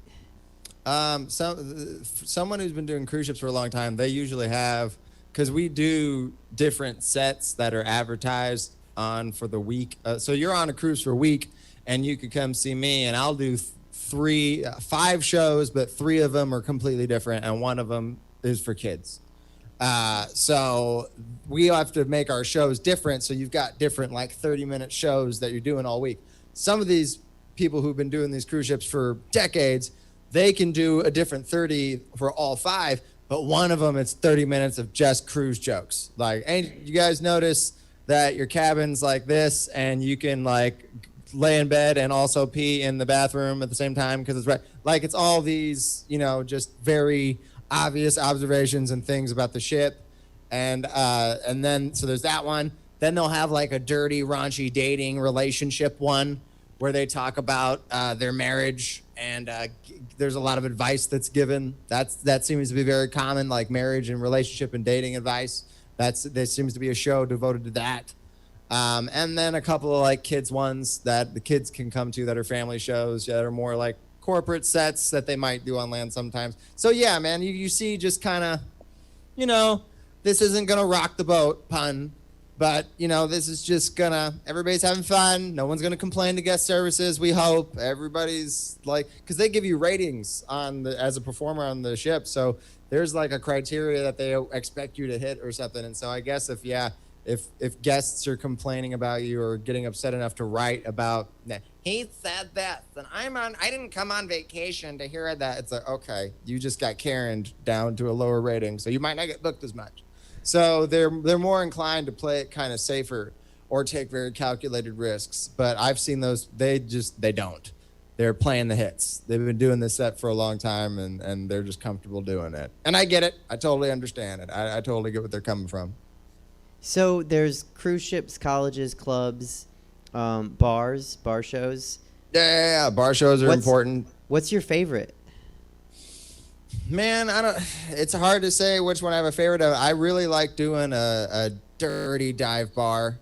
S7: Someone who's been doing cruise ships for a long time, they usually have, because we do different sets that are advertised on for the week. So you're on a cruise for a week, and you could come see me, and I'll do 5 shows, but 3 of them are completely different, and 1 of them is for kids. So we have to make our shows different. So you've got different, like, 30-minute shows that you're doing all week. Some of these people who've been doing these cruise ships for decades, they can do a different 30 for all 5, but one of them, it's 30 minutes of just cruise jokes. Like, hey, you guys notice that your cabin's like this, and you can, like, lay in bed and also pee in the bathroom at the same time because it's right. Like, it's all these, just very obvious observations and things about the ship. And then so there's that one. Then they'll have like a dirty, raunchy dating relationship one where they talk about their marriage, and there's a lot of advice that's given. That seems to be very common, like marriage and relationship and dating advice. There seems to be a show devoted to that. And then a couple of like kids ones that the kids can come to that are family shows that are more like corporate sets that they might do on land sometimes. So yeah, man, you see just kind of, this isn't going to rock the boat, pun. But, this is just everybody's having fun. No one's going to complain to guest services, we hope. Everybody's like, because they give you ratings as a performer on the ship. So there's like a criteria that they expect you to hit or something. And so I guess if guests are complaining about you or getting upset enough to write about, he said that, then I didn't come on vacation to hear that. It's like, okay, you just got Karen'd down to a lower rating, so you might not get booked as much. So they're more inclined to play it kind of safer or take very calculated risks. But I've seen those, they don't. They're playing the hits. They've been doing this set for a long time, and they're just comfortable doing it. And I get it. I totally understand it. I totally get what they're coming from.
S1: So there's cruise ships, colleges, clubs, bars, bar shows.
S7: Yeah, bar shows are important.
S1: What's your favorite?
S7: Man, it's hard to say which one I have a favorite of. I really like doing a dirty dive bar.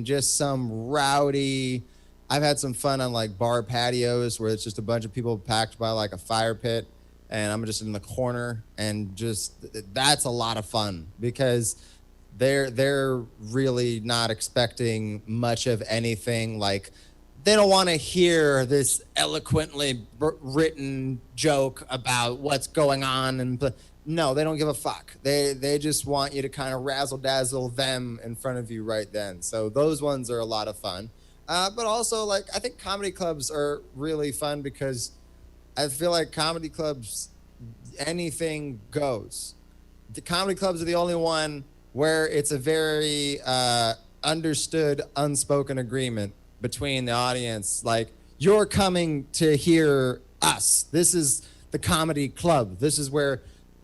S7: Just some rowdy. I've had some fun on like bar patios where it's just a bunch of people packed by like a fire pit, and I'm just in the corner, and just that's a lot of fun because they're really not expecting much of anything. Like, they don't want to hear this eloquently written joke about what's going on, no, they don't give a fuck. They just want you to kind of razzle dazzle them in front of you right then. So those ones are a lot of fun. But also, like, I think comedy clubs are really fun because I feel like comedy clubs, anything goes. The comedy clubs are the only one where it's a very understood, unspoken agreement between the audience. Like, you're coming to hear us. This is the comedy club. This is where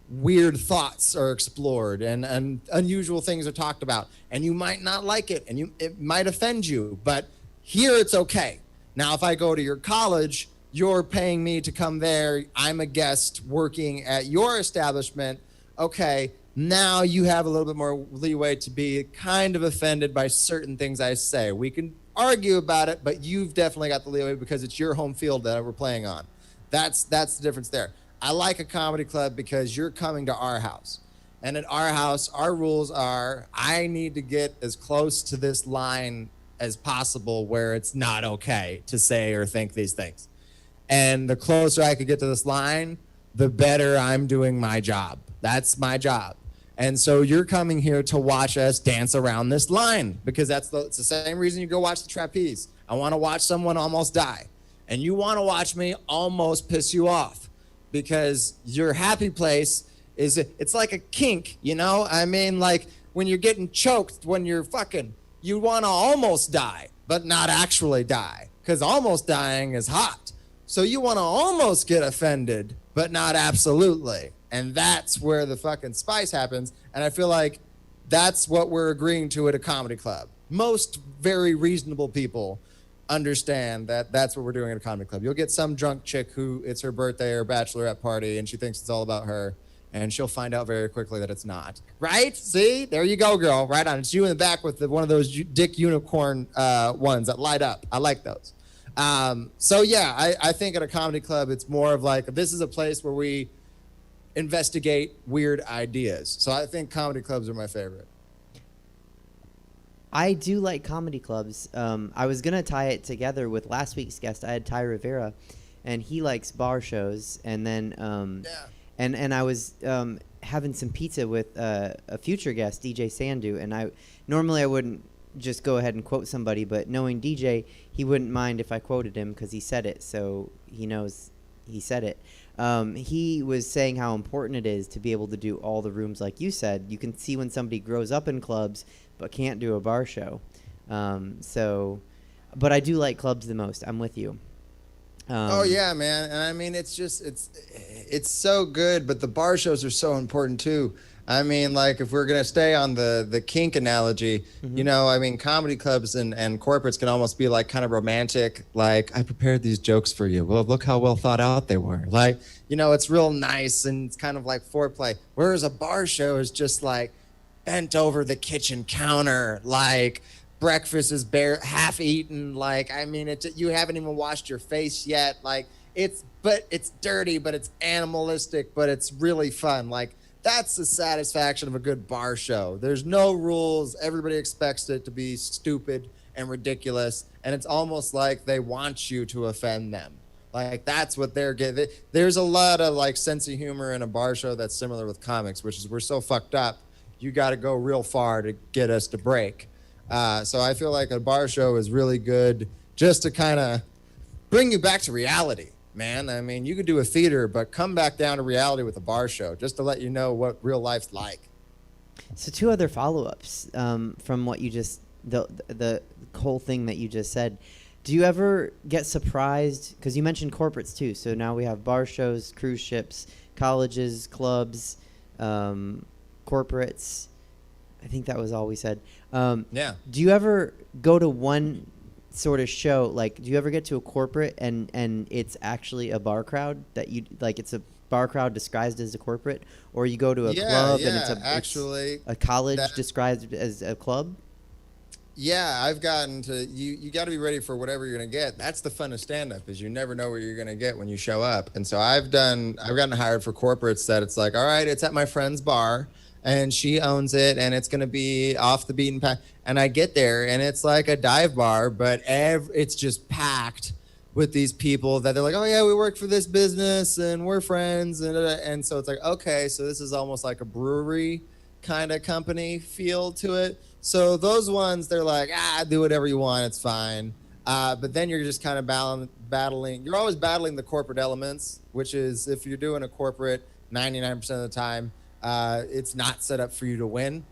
S7: weird thoughts are explored and unusual things are talked about. And you might not like it, and it might offend you, but here it's okay. Now, if I go to your college, you're paying me to come there. I'm a guest working at your establishment. Okay, now you have a little bit more leeway to be kind of offended by certain things I say. We can argue about it, but you've definitely got the leeway because it's your home field that we're playing on. That's the difference there. I like a comedy club because you're coming to our house. And at our house, our rules are I need to get as close to this line as possible where it's not okay to say or think these things. And the closer I could get to this line, the better I'm doing my job. That's my job. And so you're coming here to watch us dance around this line because it's the same reason you go watch the trapeze. I want to watch someone almost die. And you want to watch me almost piss you off because your happy place it's like a kink, like when you're getting choked, when you're fucking, you want to almost die, but not actually die because almost dying is hot. So you want to almost get offended, but not absolutely. And that's where the fucking spice happens. And I feel like that's what we're agreeing to at a comedy club. Most very reasonable people understand that that's what we're doing at a comedy club. You'll get some drunk chick who it's her birthday or bachelorette party and she thinks it's all about her. And she'll find out very quickly that it's not. Right? See? There you go, girl. Right on. It's you in the back with one of those dick unicorn ones that light up. I like those. So yeah, I think at a comedy club, it's more of like, this is a place where we investigate weird ideas. So I think comedy clubs are my favorite.
S1: I do like comedy clubs. I was going to tie it together with last week's guest. I had Ty Rivera, and he likes bar shows. And then and I was having some pizza with a future guest, DJ Sandu. And normally I wouldn't just go ahead and quote somebody, but knowing DJ, he wouldn't mind if I quoted him because he said it, so he knows he said it. He was saying how important it is to be able to do all the rooms like you said. You can see when somebody grows up in clubs but can't do a bar show. But I do like clubs the most. I'm with you.
S7: Oh yeah, man. And I mean, it's so good, but the bar shows are so important too. I mean, like, if we're going to stay on the kink analogy, you know, I mean, comedy clubs and corporates can almost be like kind of romantic. Like, I prepared these jokes for you. Well, look how well thought out they were. Like, you know, it's real nice and it's kind of like foreplay. Whereas a bar show is just like bent over the kitchen counter, like breakfast is half eaten. Like, I mean, you haven't even washed your face yet. Like, it's dirty, but it's animalistic, but it's really fun. Like, that's the satisfaction of a good bar show. There's no rules. Everybody expects it to be stupid and ridiculous. And it's almost like they want you to offend them. Like, that's what they're getting. There's a lot of like sense of humor in a bar show that's similar with comics, which is we're so fucked up. You got to go real far to get us to break. So I feel like a bar show is really good just to kind of bring you back to reality. Man, I mean, you could do a theater, but come back down to reality with a bar show, just to let you know what real life's like.
S1: So 2 other follow-ups from what you just the whole thing that you just said. Do you ever get surprised? Because you mentioned corporates too. So now we have bar shows, cruise ships, colleges, clubs, corporates. I think that was all we said.
S7: Yeah.
S1: Do you ever go to one sort of show, like, do you ever get to a corporate and it's actually a bar crowd that you like, it's a bar crowd disguised as a corporate, or you go to a club and it's a college disguised as a club?
S7: Yeah, I've gotten to you got to be ready for whatever you're going to get. That's the fun of stand up, is you never know what you're going to get when you show up. And so I've gotten hired for corporates that it's like, all right, it's at my friend's bar and she owns it and it's going to be off the beaten path. And I get there and it's like a dive bar, but it's just packed with these people that they're like, oh yeah, we work for this business and we're friends. And so it's like, okay, so this is almost like a brewery kind of company feel to it. So those ones, they're like, do whatever you want, it's fine. But then you're just kind of battling. You're always battling the corporate elements, which is if you're doing a corporate 99% of the time, it's not set up for you to win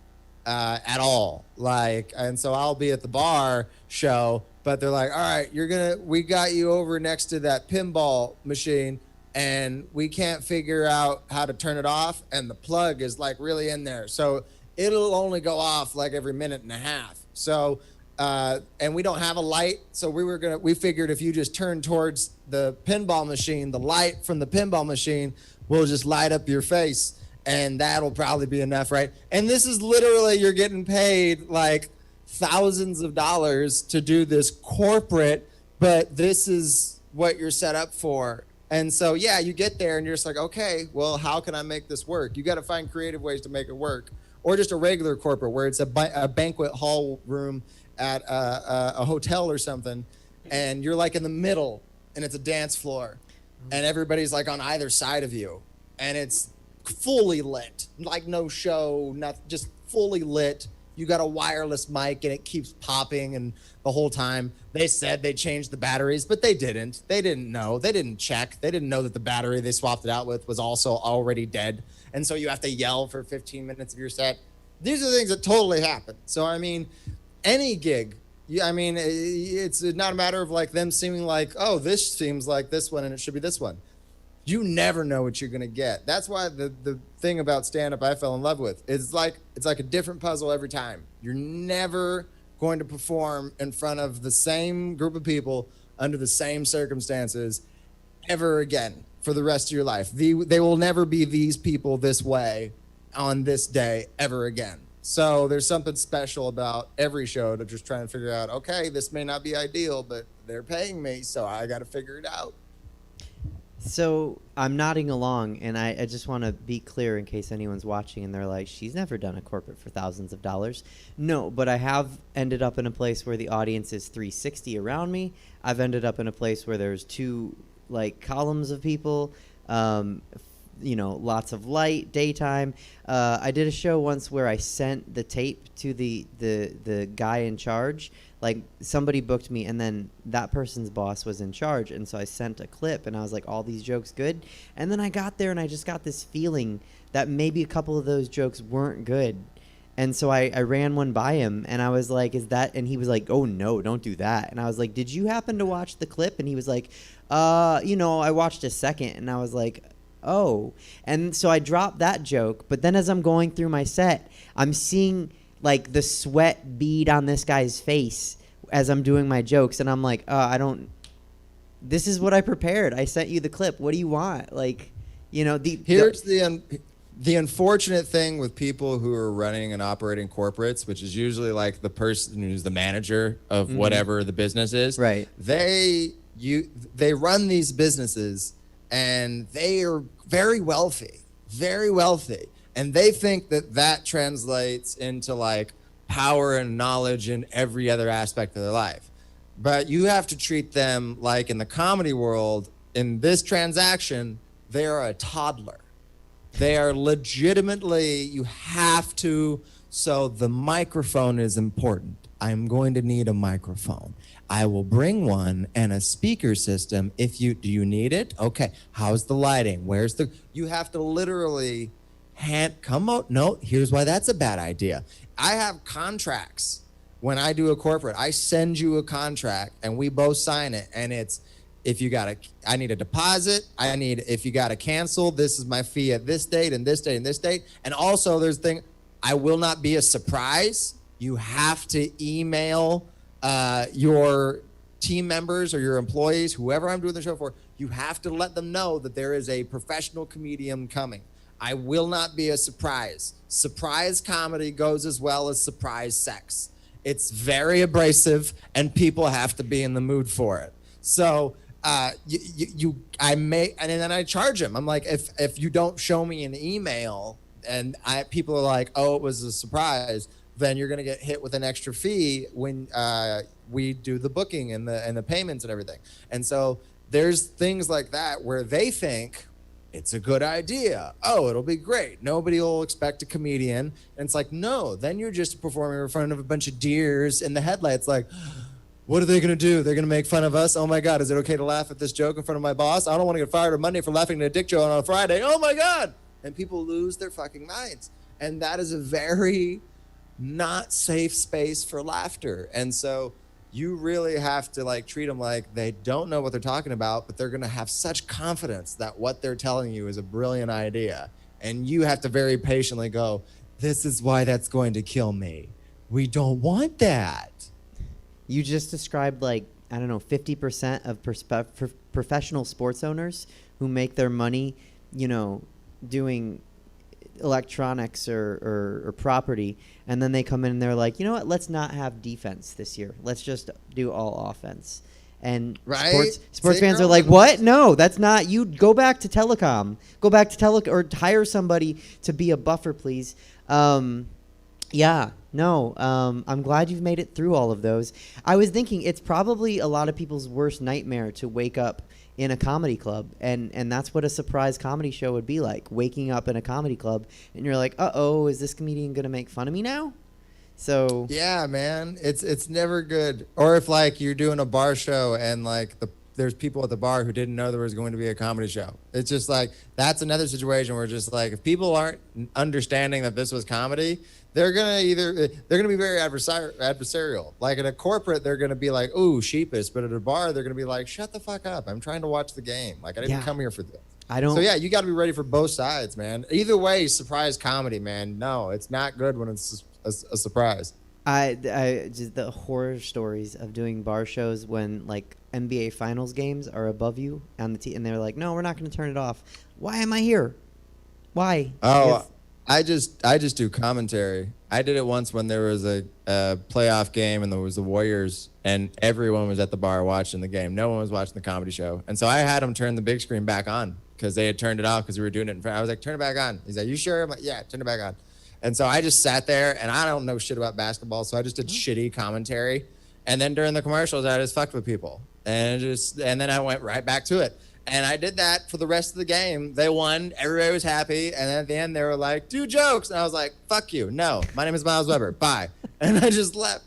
S7: at all. Like, and so I'll be at the bar show, but they're like, all right, we got you over next to that pinball machine and we can't figure out how to turn it off. And the plug is like really in there. So it'll only go off like every minute and a half. So, and we don't have a light. So we figured if you just turn towards the pinball machine, the light from the pinball machine will just light up your face. And that'll probably be enough, right? And this is literally, you're getting paid like thousands of dollars to do this corporate, but this is what you're set up for. And so, yeah, you get there and you're just like, okay, well, how can I make this work? You got to find creative ways to make it work. Or just a regular corporate where it's a banquet hall room at a hotel or something, and you're like in the middle and it's a dance floor and everybody's like on either side of you and it's fully lit, like no show, not just fully lit. You got a wireless mic and it keeps popping, and the whole time they said they changed the batteries, but they didn't. They didn't know. They didn't check. They didn't know that the battery they swapped it out with was also already dead. And so you have to yell for 15 minutes of your set. These are things that totally happen. So, I mean, any gig, I mean, it's not a matter of like them seeming like, oh, this seems like this one and it should be this one. You never know what you're going to get. That's why the thing about stand-up I fell in love with. It's like a different puzzle every time. You're never going to perform in front of the same group of people under the same circumstances ever again for the rest of your life. They will never be these people this way on this day ever again. So there's something special about every show to just try and figure out, okay, this may not be ideal, but they're paying me, so I got to figure it out.
S1: So I'm nodding along, and I just want to be clear in case anyone's watching and they're like, she's never done a corporate for thousands of dollars. No, but I have ended up in a place where the audience is 360 around me. I've ended up in a place where there's 2 like columns of people, lots of light, daytime. I did a show once where I sent the tape to the guy in charge. Like, somebody booked me, and then that person's boss was in charge, and so I sent a clip, and I was like, all these jokes good? And then I got there, and I just got this feeling that maybe a couple of those jokes weren't good. And so I ran one by him, and I was like, is that... And he was like, oh, no, don't do that. And I was like, did you happen to watch the clip? And he was like, I watched a second. And I was like, oh. And so I dropped that joke. But then as I'm going through my set, I'm seeing like the sweat bead on this guy's face as I'm doing my jokes. And I'm like, this is what I prepared. I sent you the clip. What do you want? Like,
S7: Here's the unfortunate thing with people who are running and operating corporates, which is usually like the person who's the manager of whatever the business is.
S1: Right.
S7: They run these businesses and they are very wealthy, and they think that translates into like power and knowledge in every other aspect of their life. But you have to treat them like in the comedy world, in this transaction, they are a toddler. They are legitimately, you have to, so the microphone is important. I'm going to need a microphone. I will bring one and a speaker system. Do you need it? Okay. How's the lighting? You have to literally come out. No, here's why that's a bad idea. I have contracts. When I do a corporate, I send you a contract and we both sign it, and it's, I need a deposit. If you got to cancel, this is my fee at this date and this date and this date. And also I will not be a surprise. You have to email your team members or your employees, whoever I'm doing the show for, you have to let them know that there is a professional comedian coming. I will not be a surprise. Surprise comedy goes as well as surprise sex. It's very abrasive and people have to be in the mood for it. So, and then I charge them. I'm like, if you don't show me an email and people are like, oh, it was a surprise, then you're going to get hit with an extra fee when we do the booking and the payments and everything. And so there's things like that where they think it's a good idea. Oh, it'll be great. Nobody will expect a comedian. And it's like, no, then you're just performing in front of a bunch of deers in the headlights. Like, what are they going to do? They're going to make fun of us? Oh my God, is it okay to laugh at this joke in front of my boss? I don't want to get fired on Monday for laughing at a dick joke on a Friday. Oh my God. And people lose their fucking minds. And that is a very not safe space for laughter. And so you really have to like treat them like they don't know what they're talking about, but they're going to have such confidence that what they're telling you is a brilliant idea. And you have to very patiently go, this is why that's going to kill me. We don't want that.
S1: You just described 50% of professional sports owners who make their money, doing electronics or property, and then they come in and they're like, you know what, let's not have defense this year. Let's just do all offense. And
S7: right?
S1: sports fans are like, what? No, that's not. You go back to telecom. Go back to or hire somebody to be a buffer, please. I'm glad you've made it through all of those. I was thinking it's probably a lot of people's worst nightmare to wake up in a comedy club, and that's what a surprise comedy show would be like, waking up in a comedy club and you're like, uh-oh, is this comedian gonna make fun of me now? So
S7: yeah, man, it's never good. Or if you're doing a bar show and there's people at the bar who didn't know there was going to be a comedy show. It's just that's another situation where just if people aren't understanding that this was comedy, they're gonna be very adversarial. Like at a corporate, they're gonna be like, ooh, sheepish, but at a bar, they're gonna be like, shut the fuck up. I'm trying to watch the game. I didn't come here for this. So yeah, you got to be ready for both sides, man. Either way, surprise comedy, man. No, it's not good when it's a surprise.
S1: I just the horror stories of doing bar shows when NBA Finals games are above you on the and they're like, no, we're not going to turn it off. Why am I here? Why?
S7: Oh, I just do commentary. I did it once when there was a playoff game and there was the Warriors and everyone was at the bar watching the game. No one was watching the comedy show. And so I had them turn the big screen back on because they had turned it off because we were doing it in front. I was like, turn it back on. He's like, you sure? I'm like, yeah, turn it back on. And so I just sat there and I don't know shit about basketball. So I just did shitty commentary. And then during the commercials, I just fucked with people and then I went right back to it. And I did that for the rest of the game. They won. Everybody was happy. And then at the end, they were like, do jokes. And I was like, fuck you. No, my name is Miles Weber. Bye. And I just left.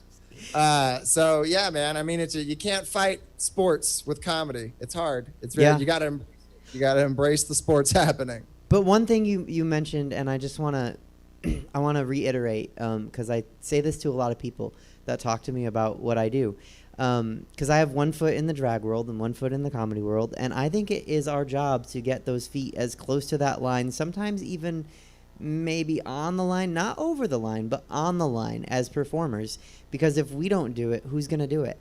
S7: So, yeah, man. I mean, you can't fight sports with comedy. It's hard. It's very, you got to embrace the sports happening.
S1: But one thing you mentioned, and I just want to reiterate, because I say this to a lot of people that talk to me about what I do. because I have one foot in the drag world and one foot in the comedy world, and I think it is our job to get those feet as close to that line, sometimes even maybe on the line, not over the line, but on the line as performers, because if we don't do it, who's going to do it?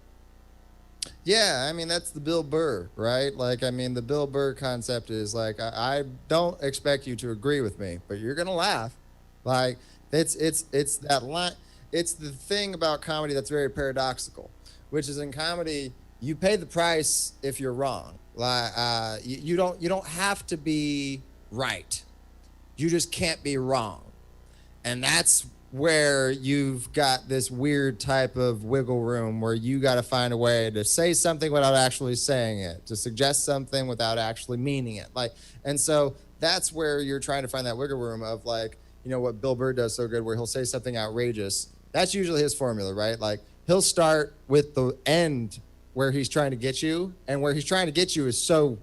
S7: Yeah, I mean, that's the Bill Burr, right? Like, I mean, the Bill Burr concept is like, I don't expect you to agree with me, but you're going to laugh. Like, it's that line. It's the thing about comedy that's very paradoxical, which is in comedy, you pay the price if you're wrong. Like, you don't have to be right. You just can't be wrong. And that's where you've got this weird type of wiggle room where you got to find a way to say something without actually saying it, to suggest something without actually meaning it. Like, and so that's where you're trying to find that wiggle room of, like, you know, what Bill Burr does so good, where he'll say something outrageous. That's usually his formula, right? Like, he'll start with the end where he's trying to get you, and where he's trying to get you is so,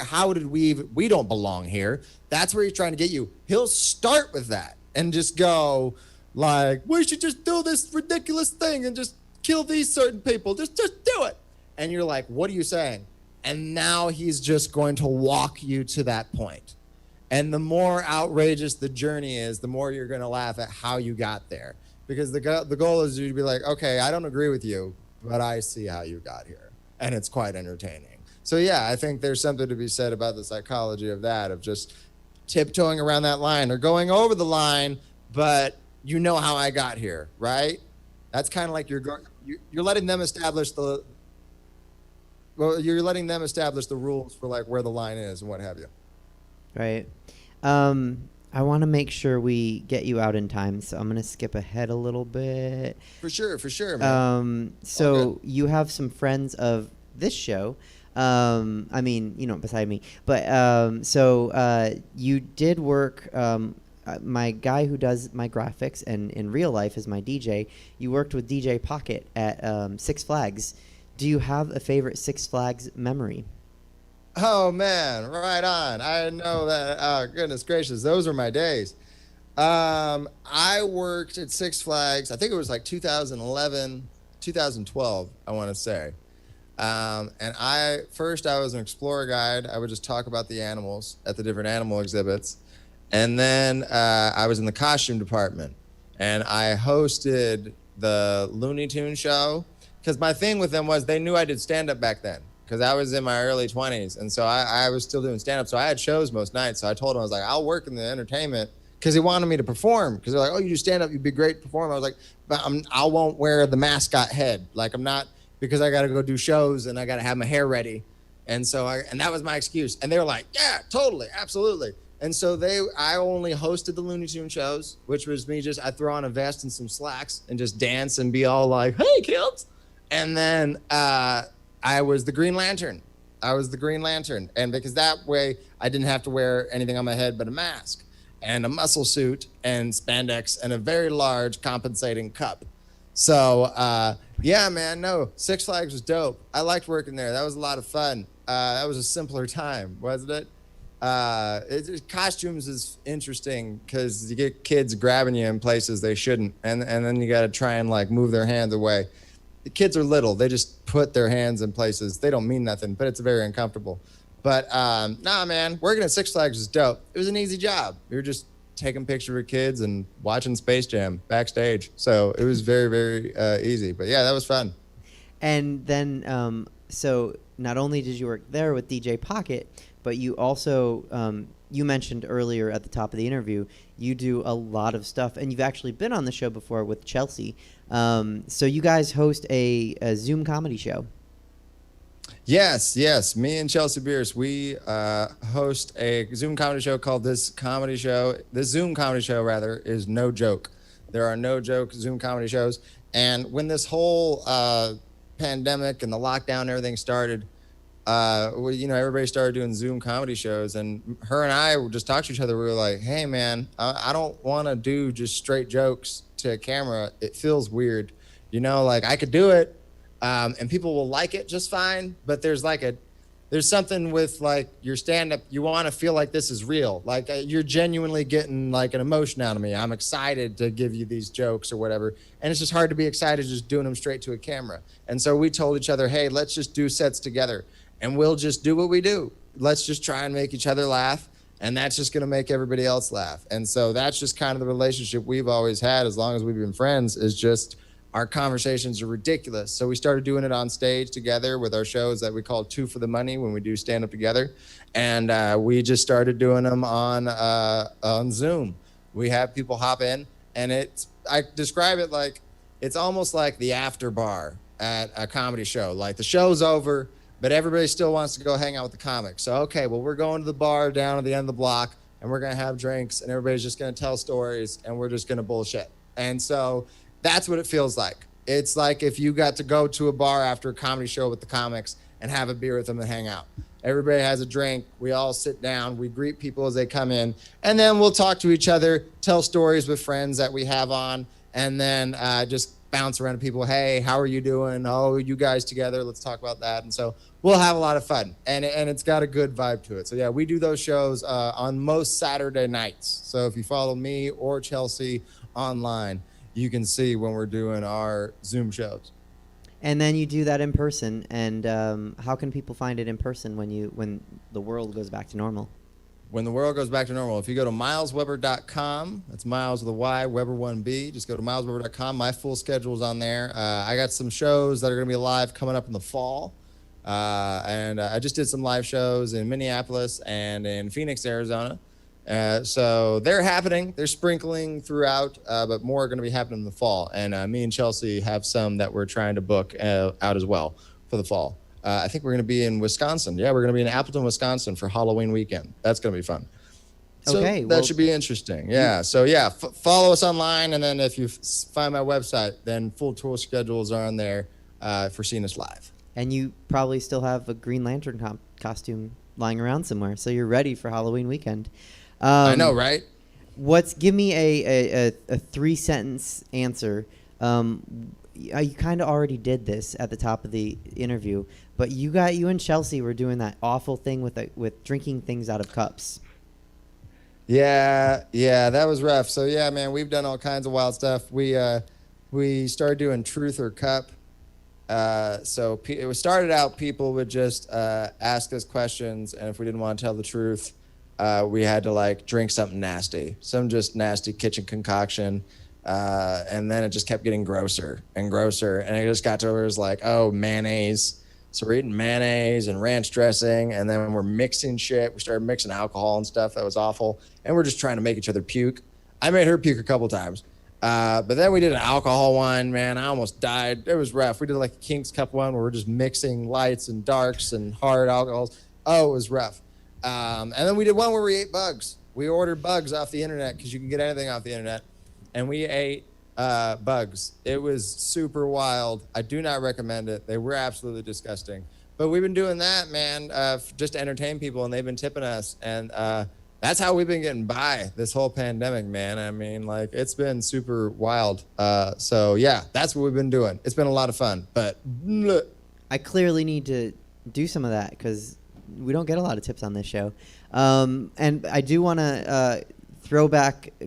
S7: how did we don't belong here. That's where he's trying to get you. He'll start with that and just go like, we should just do this ridiculous thing and just kill these certain people. Just do it. And you're like, what are you saying? And now he's just going to walk you to that point. And the more outrageous the journey is, the more you're going to laugh at how you got there. Because the goal is you to be like, okay, I don't agree with you, but I see how you got here. And it's quite entertaining. So yeah, I think there's something to be said about the psychology of that, of just tiptoeing around that line or going over the line, but you know how I got here, right? That's kind of like you're letting them establish the rules for like where the line is and what have you.
S1: Right. I want to make sure we get you out in time, so I'm going to skip ahead a little bit.
S7: For sure, man.
S1: So you have some friends of this show. I mean, you know, beside me. But so you did work. My guy who does my graphics and in real life is my DJ. You worked with DJ Pocket at Six Flags. Do you have a favorite Six Flags memory?
S7: Oh man, right on. I know that. Oh, goodness gracious, those are my days. I worked at Six Flags. I think it was like 2011, 2012. I want to say. And I was an explorer guide. I would just talk about the animals at the different animal exhibits. And then I was in the costume department, and I hosted the Looney Tunes show, because my thing with them was they knew I did stand-up back then, because I was in my early 20s. And so I was still doing stand-up. So I had shows most nights. So I told him, I was like, I'll work in the entertainment, because he wanted me to perform. Because they're like, oh, you do stand-up, you'd be a great performer. I was like, but I won't wear the mascot head. Like, I'm not, because I got to go do shows and I got to have my hair ready. And so and that was my excuse. And they were like, yeah, totally, absolutely. And so I only hosted the Looney Tunes shows, which was me I throw on a vest and some slacks and just dance and be all like, hey, kids. And then I was the Green Lantern. And because that way I didn't have to wear anything on my head but a mask and a muscle suit and spandex and a very large compensating cup. So, yeah, man, no, Six Flags was dope. I liked working there. That was a lot of fun. That was a simpler time, wasn't it? Costumes is interesting because you get kids grabbing you in places they shouldn't, and then you got to try and like move their hands away. The kids are little; they just put their hands in places they don't mean nothing, but it's very uncomfortable. But nah, man, working at Six Flags is dope. It was an easy job. We were just taking pictures with kids and watching Space Jam backstage, so it was very, very easy. But yeah, that was fun.
S1: And then, so not only did you work there with DJ Pocket, but you also, you mentioned earlier at the top of the interview, you do a lot of stuff, and you've actually been on the show before with Chelsea. So you guys host a Zoom comedy show.
S7: Yes. Me and Chelsea Bierce, we host a Zoom comedy show called This Zoom Comedy Show, rather, is No Joke. There are no joke Zoom comedy shows. And when this whole pandemic and the lockdown and everything started, everybody started doing Zoom comedy shows, and her and I would just talk to each other. We were like, hey man, I don't want to do just straight jokes to a camera. It feels weird. Like I could do it, and people will like it just fine, but there's there's something with like your stand-up, you want to feel like this is real. Like you're genuinely getting like an emotion out of me. I'm excited to give you these jokes or whatever. And it's just hard to be excited just doing them straight to a camera. And so we told each other, hey, let's just do sets together and we'll just do what we do. Let's just try and make each other laugh. And that's just going to make everybody else laugh. And so that's just kind of the relationship we've always had as long as we've been friends, is just our conversations are ridiculous. So we started doing it on stage together with our shows that we call Two for the Money when we do stand up together. And we just started doing them on Zoom. We have people hop in, and I describe it like it's almost like the after bar at a comedy show. Like the show's over, but everybody still wants to go hang out with the comics. So, okay, well, we're going to the bar down at the end of the block, and we're going to have drinks, and everybody's just going to tell stories, and we're just going to bullshit. And so that's what it feels like. It's like if you got to go to a bar after a comedy show with the comics and have a beer with them and hang out. Everybody has a drink. We all sit down. We greet people as they come in. And then we'll talk to each other, tell stories with friends that we have on, and then just bounce around to people. Hey, how are you doing? Oh, you guys together? Let's talk about that. And so we'll have a lot of fun. And it's got a good vibe to it. So, yeah, we do those shows on most Saturday nights. So if you follow me or Chelsea online, you can see when we're doing our Zoom shows.
S1: And then you do that in person. And how can people find it in person when the world goes back to normal?
S7: When the world goes back to normal, if you go to milesweber.com, that's Miles with a Y, Weber 1B, just go to milesweber.com. My full schedule is on there. I got some shows that are going to be live coming up in the fall. And I just did some live shows in Minneapolis and in Phoenix, Arizona. So they're happening. They're sprinkling throughout, but more are going to be happening in the fall. And me and Chelsea have some that we're trying to book out as well for the fall. I think we're going to be in Wisconsin. Yeah, we're going to be in Appleton, Wisconsin for Halloween weekend. That's going to be fun. So
S1: Okay,
S7: that should be interesting. Yeah. So yeah, follow us online, and then if you find my website, then full tour schedules are on there for seeing us live.
S1: And you probably still have a Green Lantern costume lying around somewhere, so you're ready for Halloween weekend.
S7: I know, right?
S1: Give me a 3-sentence answer. You kind of already did this at the top of the interview, but you and Chelsea were doing that awful thing with drinking things out of cups.
S7: Yeah, that was rough. So yeah, man, we've done all kinds of wild stuff. We started doing Truth or Cup. So it started out, people would just ask us questions, and if we didn't want to tell the truth, we had to like drink something nasty, some just nasty kitchen concoction. And then it just kept getting grosser and grosser. And it just got to where it was like, oh, mayonnaise. So we're eating mayonnaise and ranch dressing. And then we're mixing shit. We started mixing alcohol and stuff. That was awful. And we're just trying to make each other puke. I made her puke a couple times. But then we did an alcohol one, man. I almost died. It was rough. We did like a King's Cup one where we're just mixing lights and darks and hard alcohols. Oh, it was rough. And then we did one where we ate bugs. We ordered bugs off the internet because you can get anything off the internet. And we ate bugs. It was super wild. I do not recommend it. They were absolutely disgusting. But we've been doing that, man, just to entertain people, and they've been tipping us. And that's how we've been getting by this whole pandemic, man. I mean, like, it's been super wild. So, yeah, that's what we've been doing. It's been a lot of fun. But
S1: I clearly need to do some of that because we don't get a lot of tips on this show. And I do want to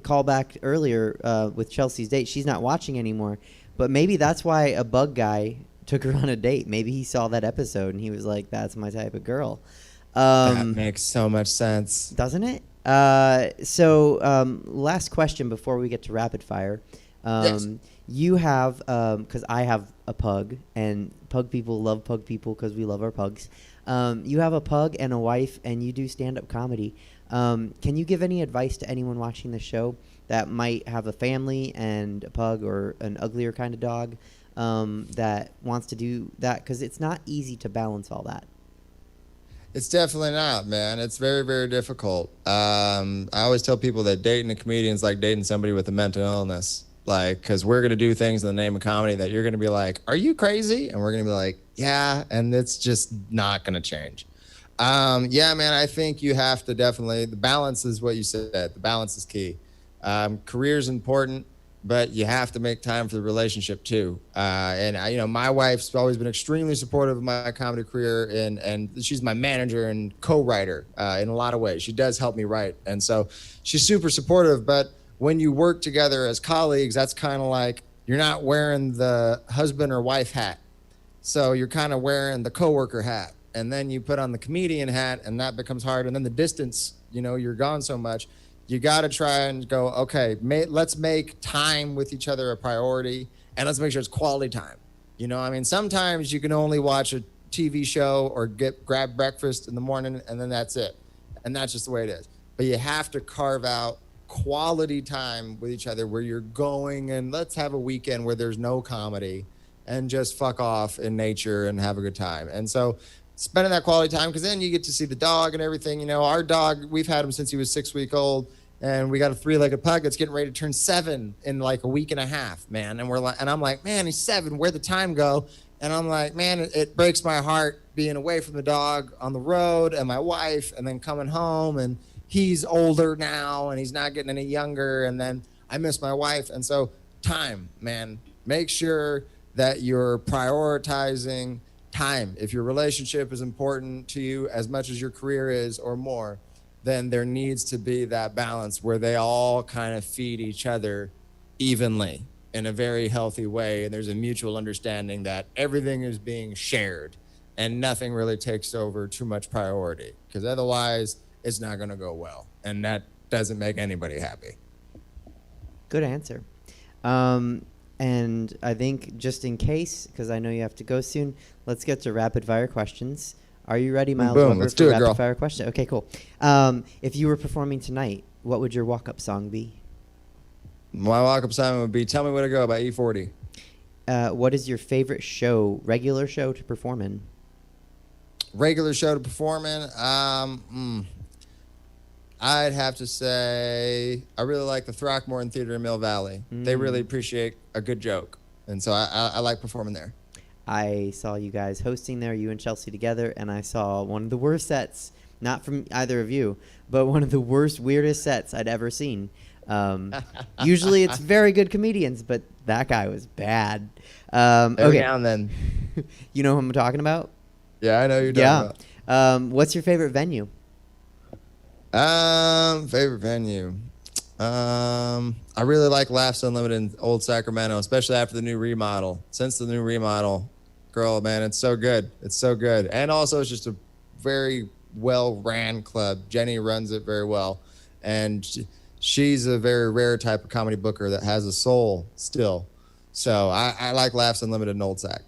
S1: call back earlier with Chelsea's date. She's not watching anymore, but maybe that's why a bug guy took her on a date. Maybe he saw that episode and he was like, that's my type of girl.
S7: That makes so much sense.
S1: Doesn't it? Last question before we get to rapid fire.
S7: Yes.
S1: You have, because I have a pug, and pug people love pug people because we love our pugs. You have a pug and a wife, and you do stand-up comedy. Can you give any advice to anyone watching the show that might have a family and a pug or an uglier kind of dog that wants to do that? Because it's not easy to balance all that.
S7: It's definitely not, man. It's very, very difficult. I always tell people that dating a comedian is like dating somebody with a mental illness. Like, because we're going to do things in the name of comedy that you're going to be like, are you crazy? And we're going to be like, yeah. And it's just not going to change. Yeah, man, I think you have to definitely, the balance is what you said. The balance is key. Career's important, but you have to make time for the relationship too. And I, my wife's always been extremely supportive of my comedy career, and she's my manager and co-writer in a lot of ways. She does help me write, and so she's super supportive. But when you work together as colleagues, that's kind of like you're not wearing the husband or wife hat, so you're kind of wearing the coworker hat, and then you put on the comedian hat, and that becomes hard. And then the distance, you're gone so much. You got to try and go, okay, let's make time with each other a priority, and let's make sure it's quality time. Sometimes you can only watch a TV show or grab breakfast in the morning, and then that's it. And that's just the way it is. But you have to carve out quality time with each other where you're going and let's have a weekend where there's no comedy and just fuck off in nature and have a good time. And so spending that quality time, because then you get to see the dog and everything. Our dog, we've had him since he was 6 weeks old, and we got a 3-legged pug that's getting ready to turn 7 in like a week and a half, man. And I'm like, man, he's 7. Where'd the time go? And I'm like, man, it breaks my heart being away from the dog on the road and my wife, and then coming home, and he's older now and he's not getting any younger, and then I miss my wife. And so time, man, make sure that you're prioritizing time. If your relationship is important to you as much as your career is or more, then there needs to be that balance where they all kind of feed each other evenly in a very healthy way, and there's a mutual understanding that everything is being shared and nothing really takes over too much priority, because otherwise it's not going to go well, and that doesn't make anybody happy.
S1: Good answer. And I think just in case, because I know you have to go soon, let's get to rapid fire questions. Are you ready, Miles
S7: Boom,
S1: Weber,
S7: let's
S1: for
S7: do it,
S1: rapid
S7: girl.
S1: fire question? Okay, cool. If you were performing tonight, what would your walk-up song be?
S7: My walk-up song would be "Tell Me Where to Go" by E40.
S1: What is your favorite regular show to perform in?
S7: Regular show to perform in? I'd have to say I really like the Throckmorton Theater in Mill Valley. They really appreciate a good joke, and so I like performing there.
S1: I saw you guys hosting there, you and Chelsea together, and I saw one of the worst sets, not from either of you, but one of the weirdest sets I'd ever seen. Usually it's very good comedians, but that guy was bad.
S7: Every
S1: Okay.
S7: now and then.
S1: You know who I'm talking about?
S7: Yeah, I know you're talking
S1: Yeah. What's your favorite venue?
S7: Favorite venue. I really like Laughs Unlimited in Old Sacramento, especially after the new remodel. Since the new remodel, girl, man, it's so good. It's so good. And also it's just a very well-ran club. Jenny runs it very well. And she's a very rare type of comedy booker that has a soul still. So I like Laughs Unlimited in Old Sac.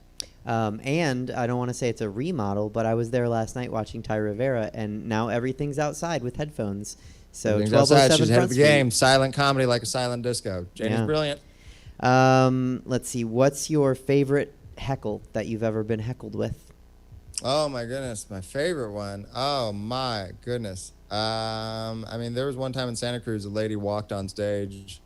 S1: And I don't want to say it's a remodel, but I was there last night watching Ty Rivera, and now everything's outside with headphones. So
S7: Everything's
S1: 1207
S7: outside. She's ahead
S1: Front
S7: of the
S1: Street.
S7: game. Silent comedy like a silent disco. Jenny's
S1: Yeah.
S7: brilliant.
S1: Let's see. What's your favorite heckle that you've ever been heckled with?
S7: Oh my goodness, my favorite one. Oh my goodness. There was one time in Santa Cruz, a lady walked on stage.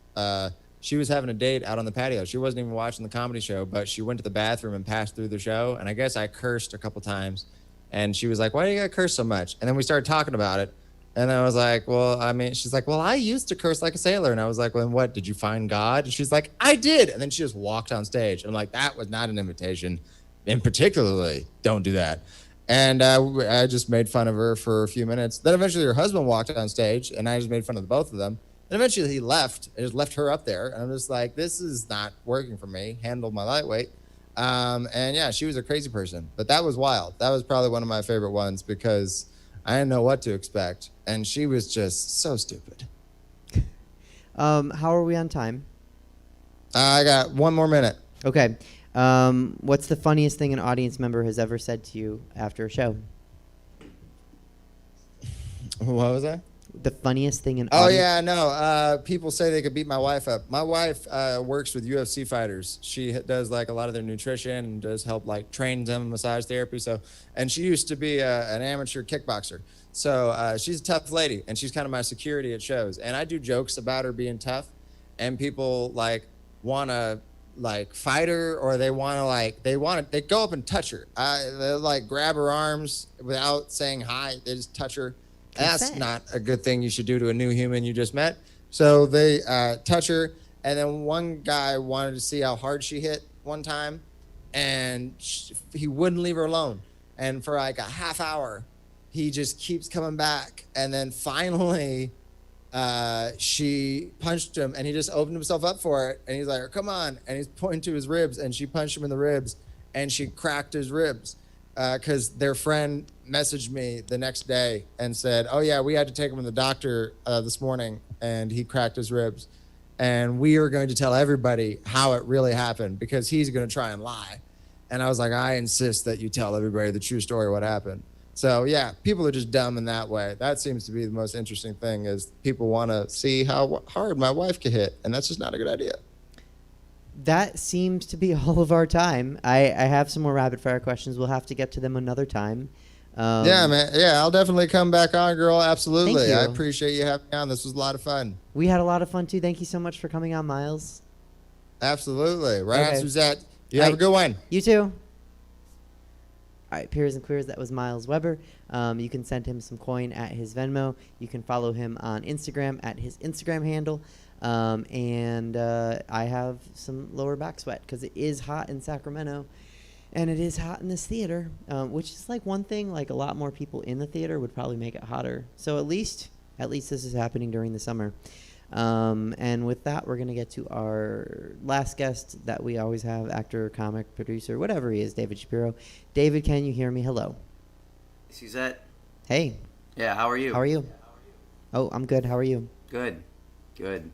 S7: She was having a date out on the patio. She wasn't even watching the comedy show, but she went to the bathroom and passed through the show. And I guess I cursed a couple times. And she was like, "Why do you gotta curse so much?" And then we started talking about it. And I was like, she's like, "Well, I used to curse like a sailor." And I was like, "Well, then what? Did you find God?" And she's like, "I did." And then she just walked on stage. And I'm like, that was not an invitation. And particularly, don't do that. And I just made fun of her for a few minutes. Then eventually her husband walked on stage, and I just made fun of the both of them. And eventually he left. I just left her up there. And I'm just like, this is not working for me. Handle my lightweight. And yeah, she was a crazy person. But that was wild. That was probably one of my favorite ones because I didn't know what to expect. And she was just so stupid.
S1: How are we on time?
S7: I got one more minute.
S1: Okay. What's the funniest thing an audience member has ever said to you after a show?
S7: What was that?
S1: The funniest thing an
S7: Oh,
S1: audience...
S7: yeah, no. People say they could beat my wife up. My wife works with UFC fighters. She does like a lot of their nutrition and does help like train them, massage therapy. And she used to be an amateur kickboxer. So she's a tough lady, and she's kind of my security at shows. And I do jokes about her being tough, and people like want to like fight her, or they go up and touch her. They like grab her arms without saying hi. They just touch her. That's
S1: Consent.
S7: not a good thing you should do to a new human you just met. So they touch her, And then one guy wanted to see how hard she hit one time, and he wouldn't leave her alone. And for like a half hour, he just keeps coming back. And then finally, she punched him, and he just opened himself up for it. And he's like, come on. And he's pointing to his ribs, and she punched him in the ribs, and she cracked his ribs. Because their friend messaged me the next day and said, oh, yeah, we had to take him to the doctor this morning, and he cracked his ribs. And we are going to tell everybody how it really happened, because he's going to try and lie. And I was like, I insist that you tell everybody the true story of what happened. So, yeah, people are just dumb in that way. That seems to be the most interesting thing, is people want to see how hard my wife can hit, and that's just not a good idea.
S1: That seems to be all of our time. I have some more rapid fire questions. We'll have to get to them another time.
S7: Yeah, man. Yeah, I'll definitely come back on, girl. Absolutely.
S1: Thank you.
S7: I appreciate you having me on. This was a lot of fun.
S1: We had a lot of fun, too. Thank you so much for coming on, Miles.
S7: Absolutely. Right
S1: Okay.
S7: on, Suzette. You have a good one.
S1: You too. All right, Peers and Queers, that was Miles Weber. You can send him some coin at his Venmo. You can follow him on Instagram at his Instagram handle. And I have some lower back sweat because it is hot in Sacramento. And it is hot in this theater, which is like one thing, like a lot more people in the theater would probably make it hotter. So at least this is happening during the summer. And with that, we're going to get to our last guest that we always have, actor, comic, producer, whatever he is, David Shapiro. David, can you hear me? Hello.
S8: Suzette?
S1: Hey.
S8: Yeah, how are you?
S1: How are you? Oh, I'm good. How are you?
S8: Good. Good.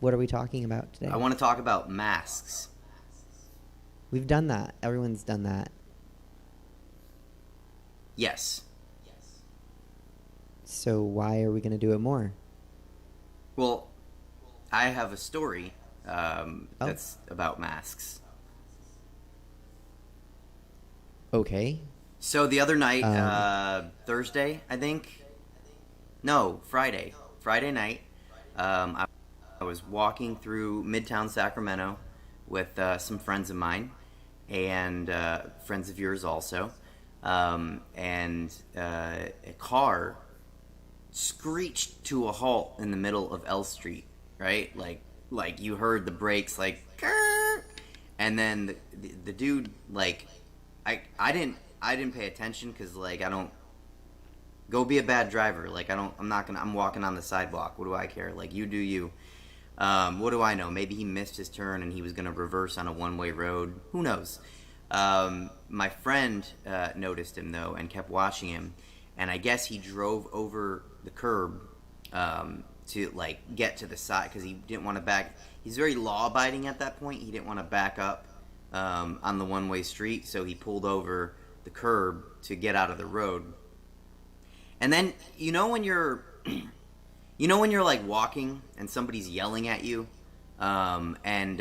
S1: What are we talking about today?
S8: I want to talk about masks.
S1: We've done that. Everyone's done that.
S8: Yes.
S1: So why are we going to do it more?
S8: Well, I have a story that's about masks.
S1: Okay.
S8: So the other night, Thursday, I think. No, Friday. Friday night, I was walking through Midtown Sacramento with some friends of mine and friends of yours also. And a car screeched to a halt in the middle of L Street, right? Like you heard the brakes, like, "Grr!" And then the dude, like, I didn't pay attention because, like, I don't go be a bad driver. Like, I'm walking on the sidewalk. What do I care? Like, you do you. What do I know? Maybe he missed his turn and he was going to reverse on a one-way road. Who knows? My friend noticed him, though, and kept watching him. And I guess he drove over the curb to, like, get to the side because he didn't want to back. He's very law-abiding at that point. He didn't want to back up on the one-way street, so he pulled over the curb to get out of the road. And then, you know when you're like walking and somebody's yelling at you, and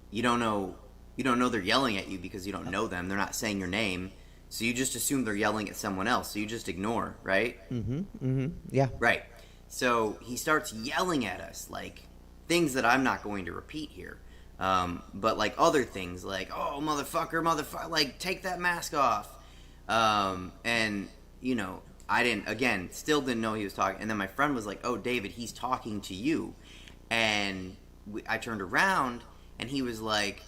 S8: you don't know they're yelling at you because you don't know them. They're not saying your name, so you just assume they're yelling at someone else. So you just ignore, right?
S1: Yeah.
S8: Right. So he starts yelling at us, like things that I'm not going to repeat here, but like other things, like, "Oh, motherfucker, like, take that mask off," and you know. Still didn't know he was talking. And then my friend was like, "Oh, David, he's talking to you." And I turned around, and he was like,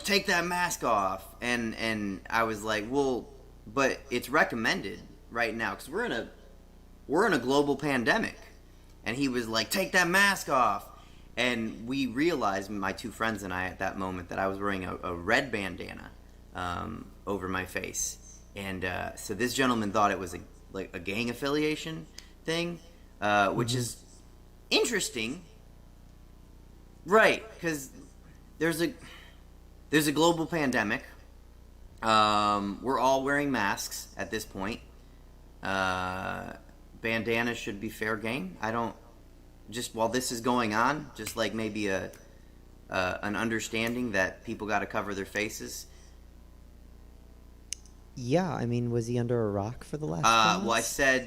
S8: "Take that mask off." And I was like, "Well, but it's recommended right now because we're in a global pandemic." And he was like, "Take that mask off." And we realized, my two friends and I, at that moment, that I was wearing a red bandana over my face. And so this gentleman thought it was a gang affiliation thing, which is interesting, right? Because there's a global pandemic. We're all wearing masks at this point. Bandanas should be fair game. Just while this is going on, just like maybe an understanding that people got to cover their faces.
S1: Yeah, I mean, was he under a rock for the last
S8: Well, I said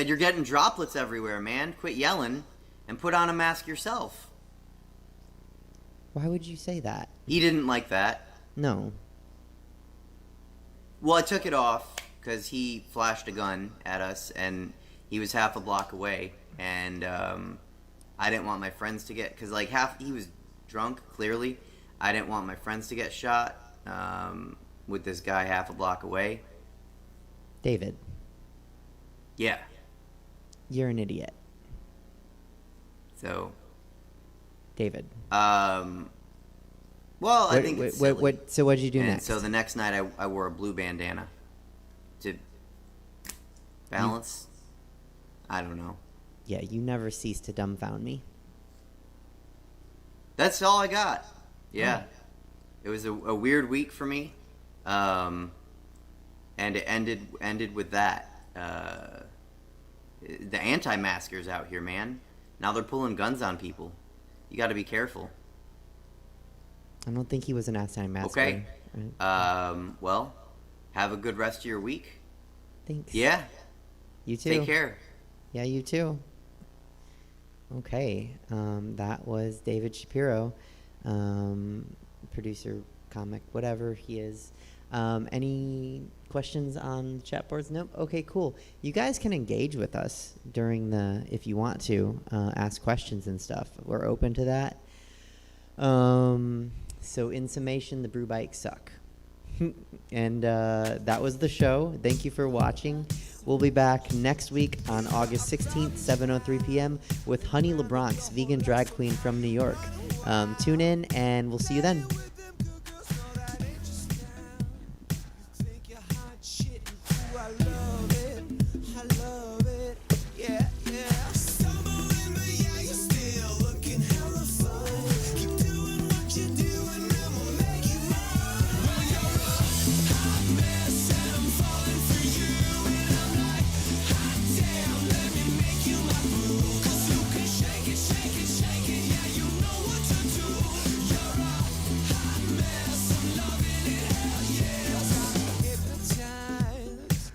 S8: you're getting droplets everywhere, man. Quit yelling and put on a mask yourself.
S1: Why would you say that?
S8: He didn't like that.
S1: No.
S8: Well, I took it off because he flashed a gun at us, and he was half a block away, and I didn't want my friends to get, because like he was drunk, clearly. I didn't want my friends to get shot with this guy half a block away.
S1: David,
S8: Yeah.
S1: you're an idiot.
S8: So,
S1: David.
S8: well, I think it's silly.
S1: So what'd you do
S8: And
S1: next?
S8: so the next night I wore a blue bandana to balance. I don't know.
S1: Yeah, you never cease to dumbfound me.
S8: That's all I got. Yeah. It was a weird week for me. And it ended with that. The anti-maskers out here, man. Now they're pulling guns on people. You got to be careful.
S1: I don't think he was an anti-masker.
S8: Okay.
S1: Right?
S8: Well, have a good rest of your week.
S1: Thanks.
S8: Yeah.
S1: You too.
S8: Take care.
S1: Yeah, you too. Okay. That was David Shapiro, producer, comic, whatever he is. Any questions on the chat boards? Nope. Okay, cool. You guys can engage with us during if you want to, ask questions and stuff. We're open to that. So in summation, the brew bikes suck. And that was the show. Thank you for watching. We'll be back next week on August 16th, 7:03 p.m. with Honey LeBronx, vegan drag queen from New York. Tune in, and we'll see you then.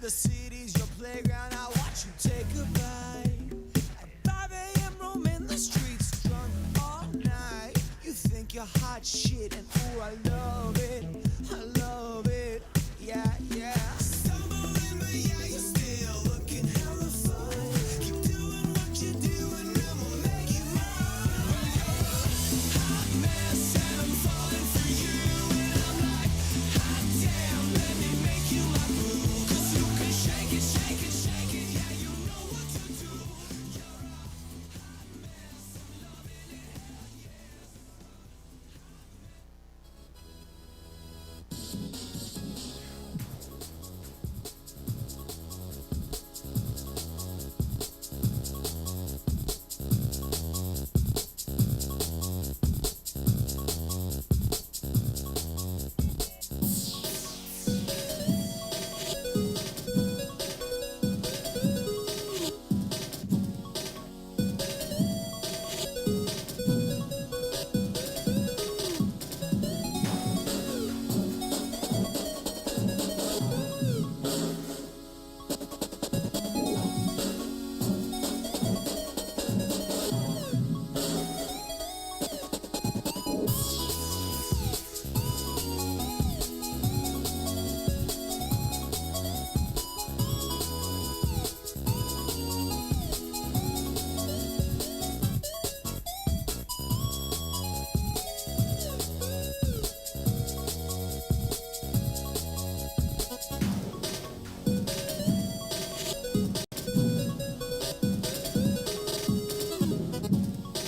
S3: The city's your playground. I watch you take a bite. At 5 a.m. roaming the streets, drunk all night. You think you're hot shit.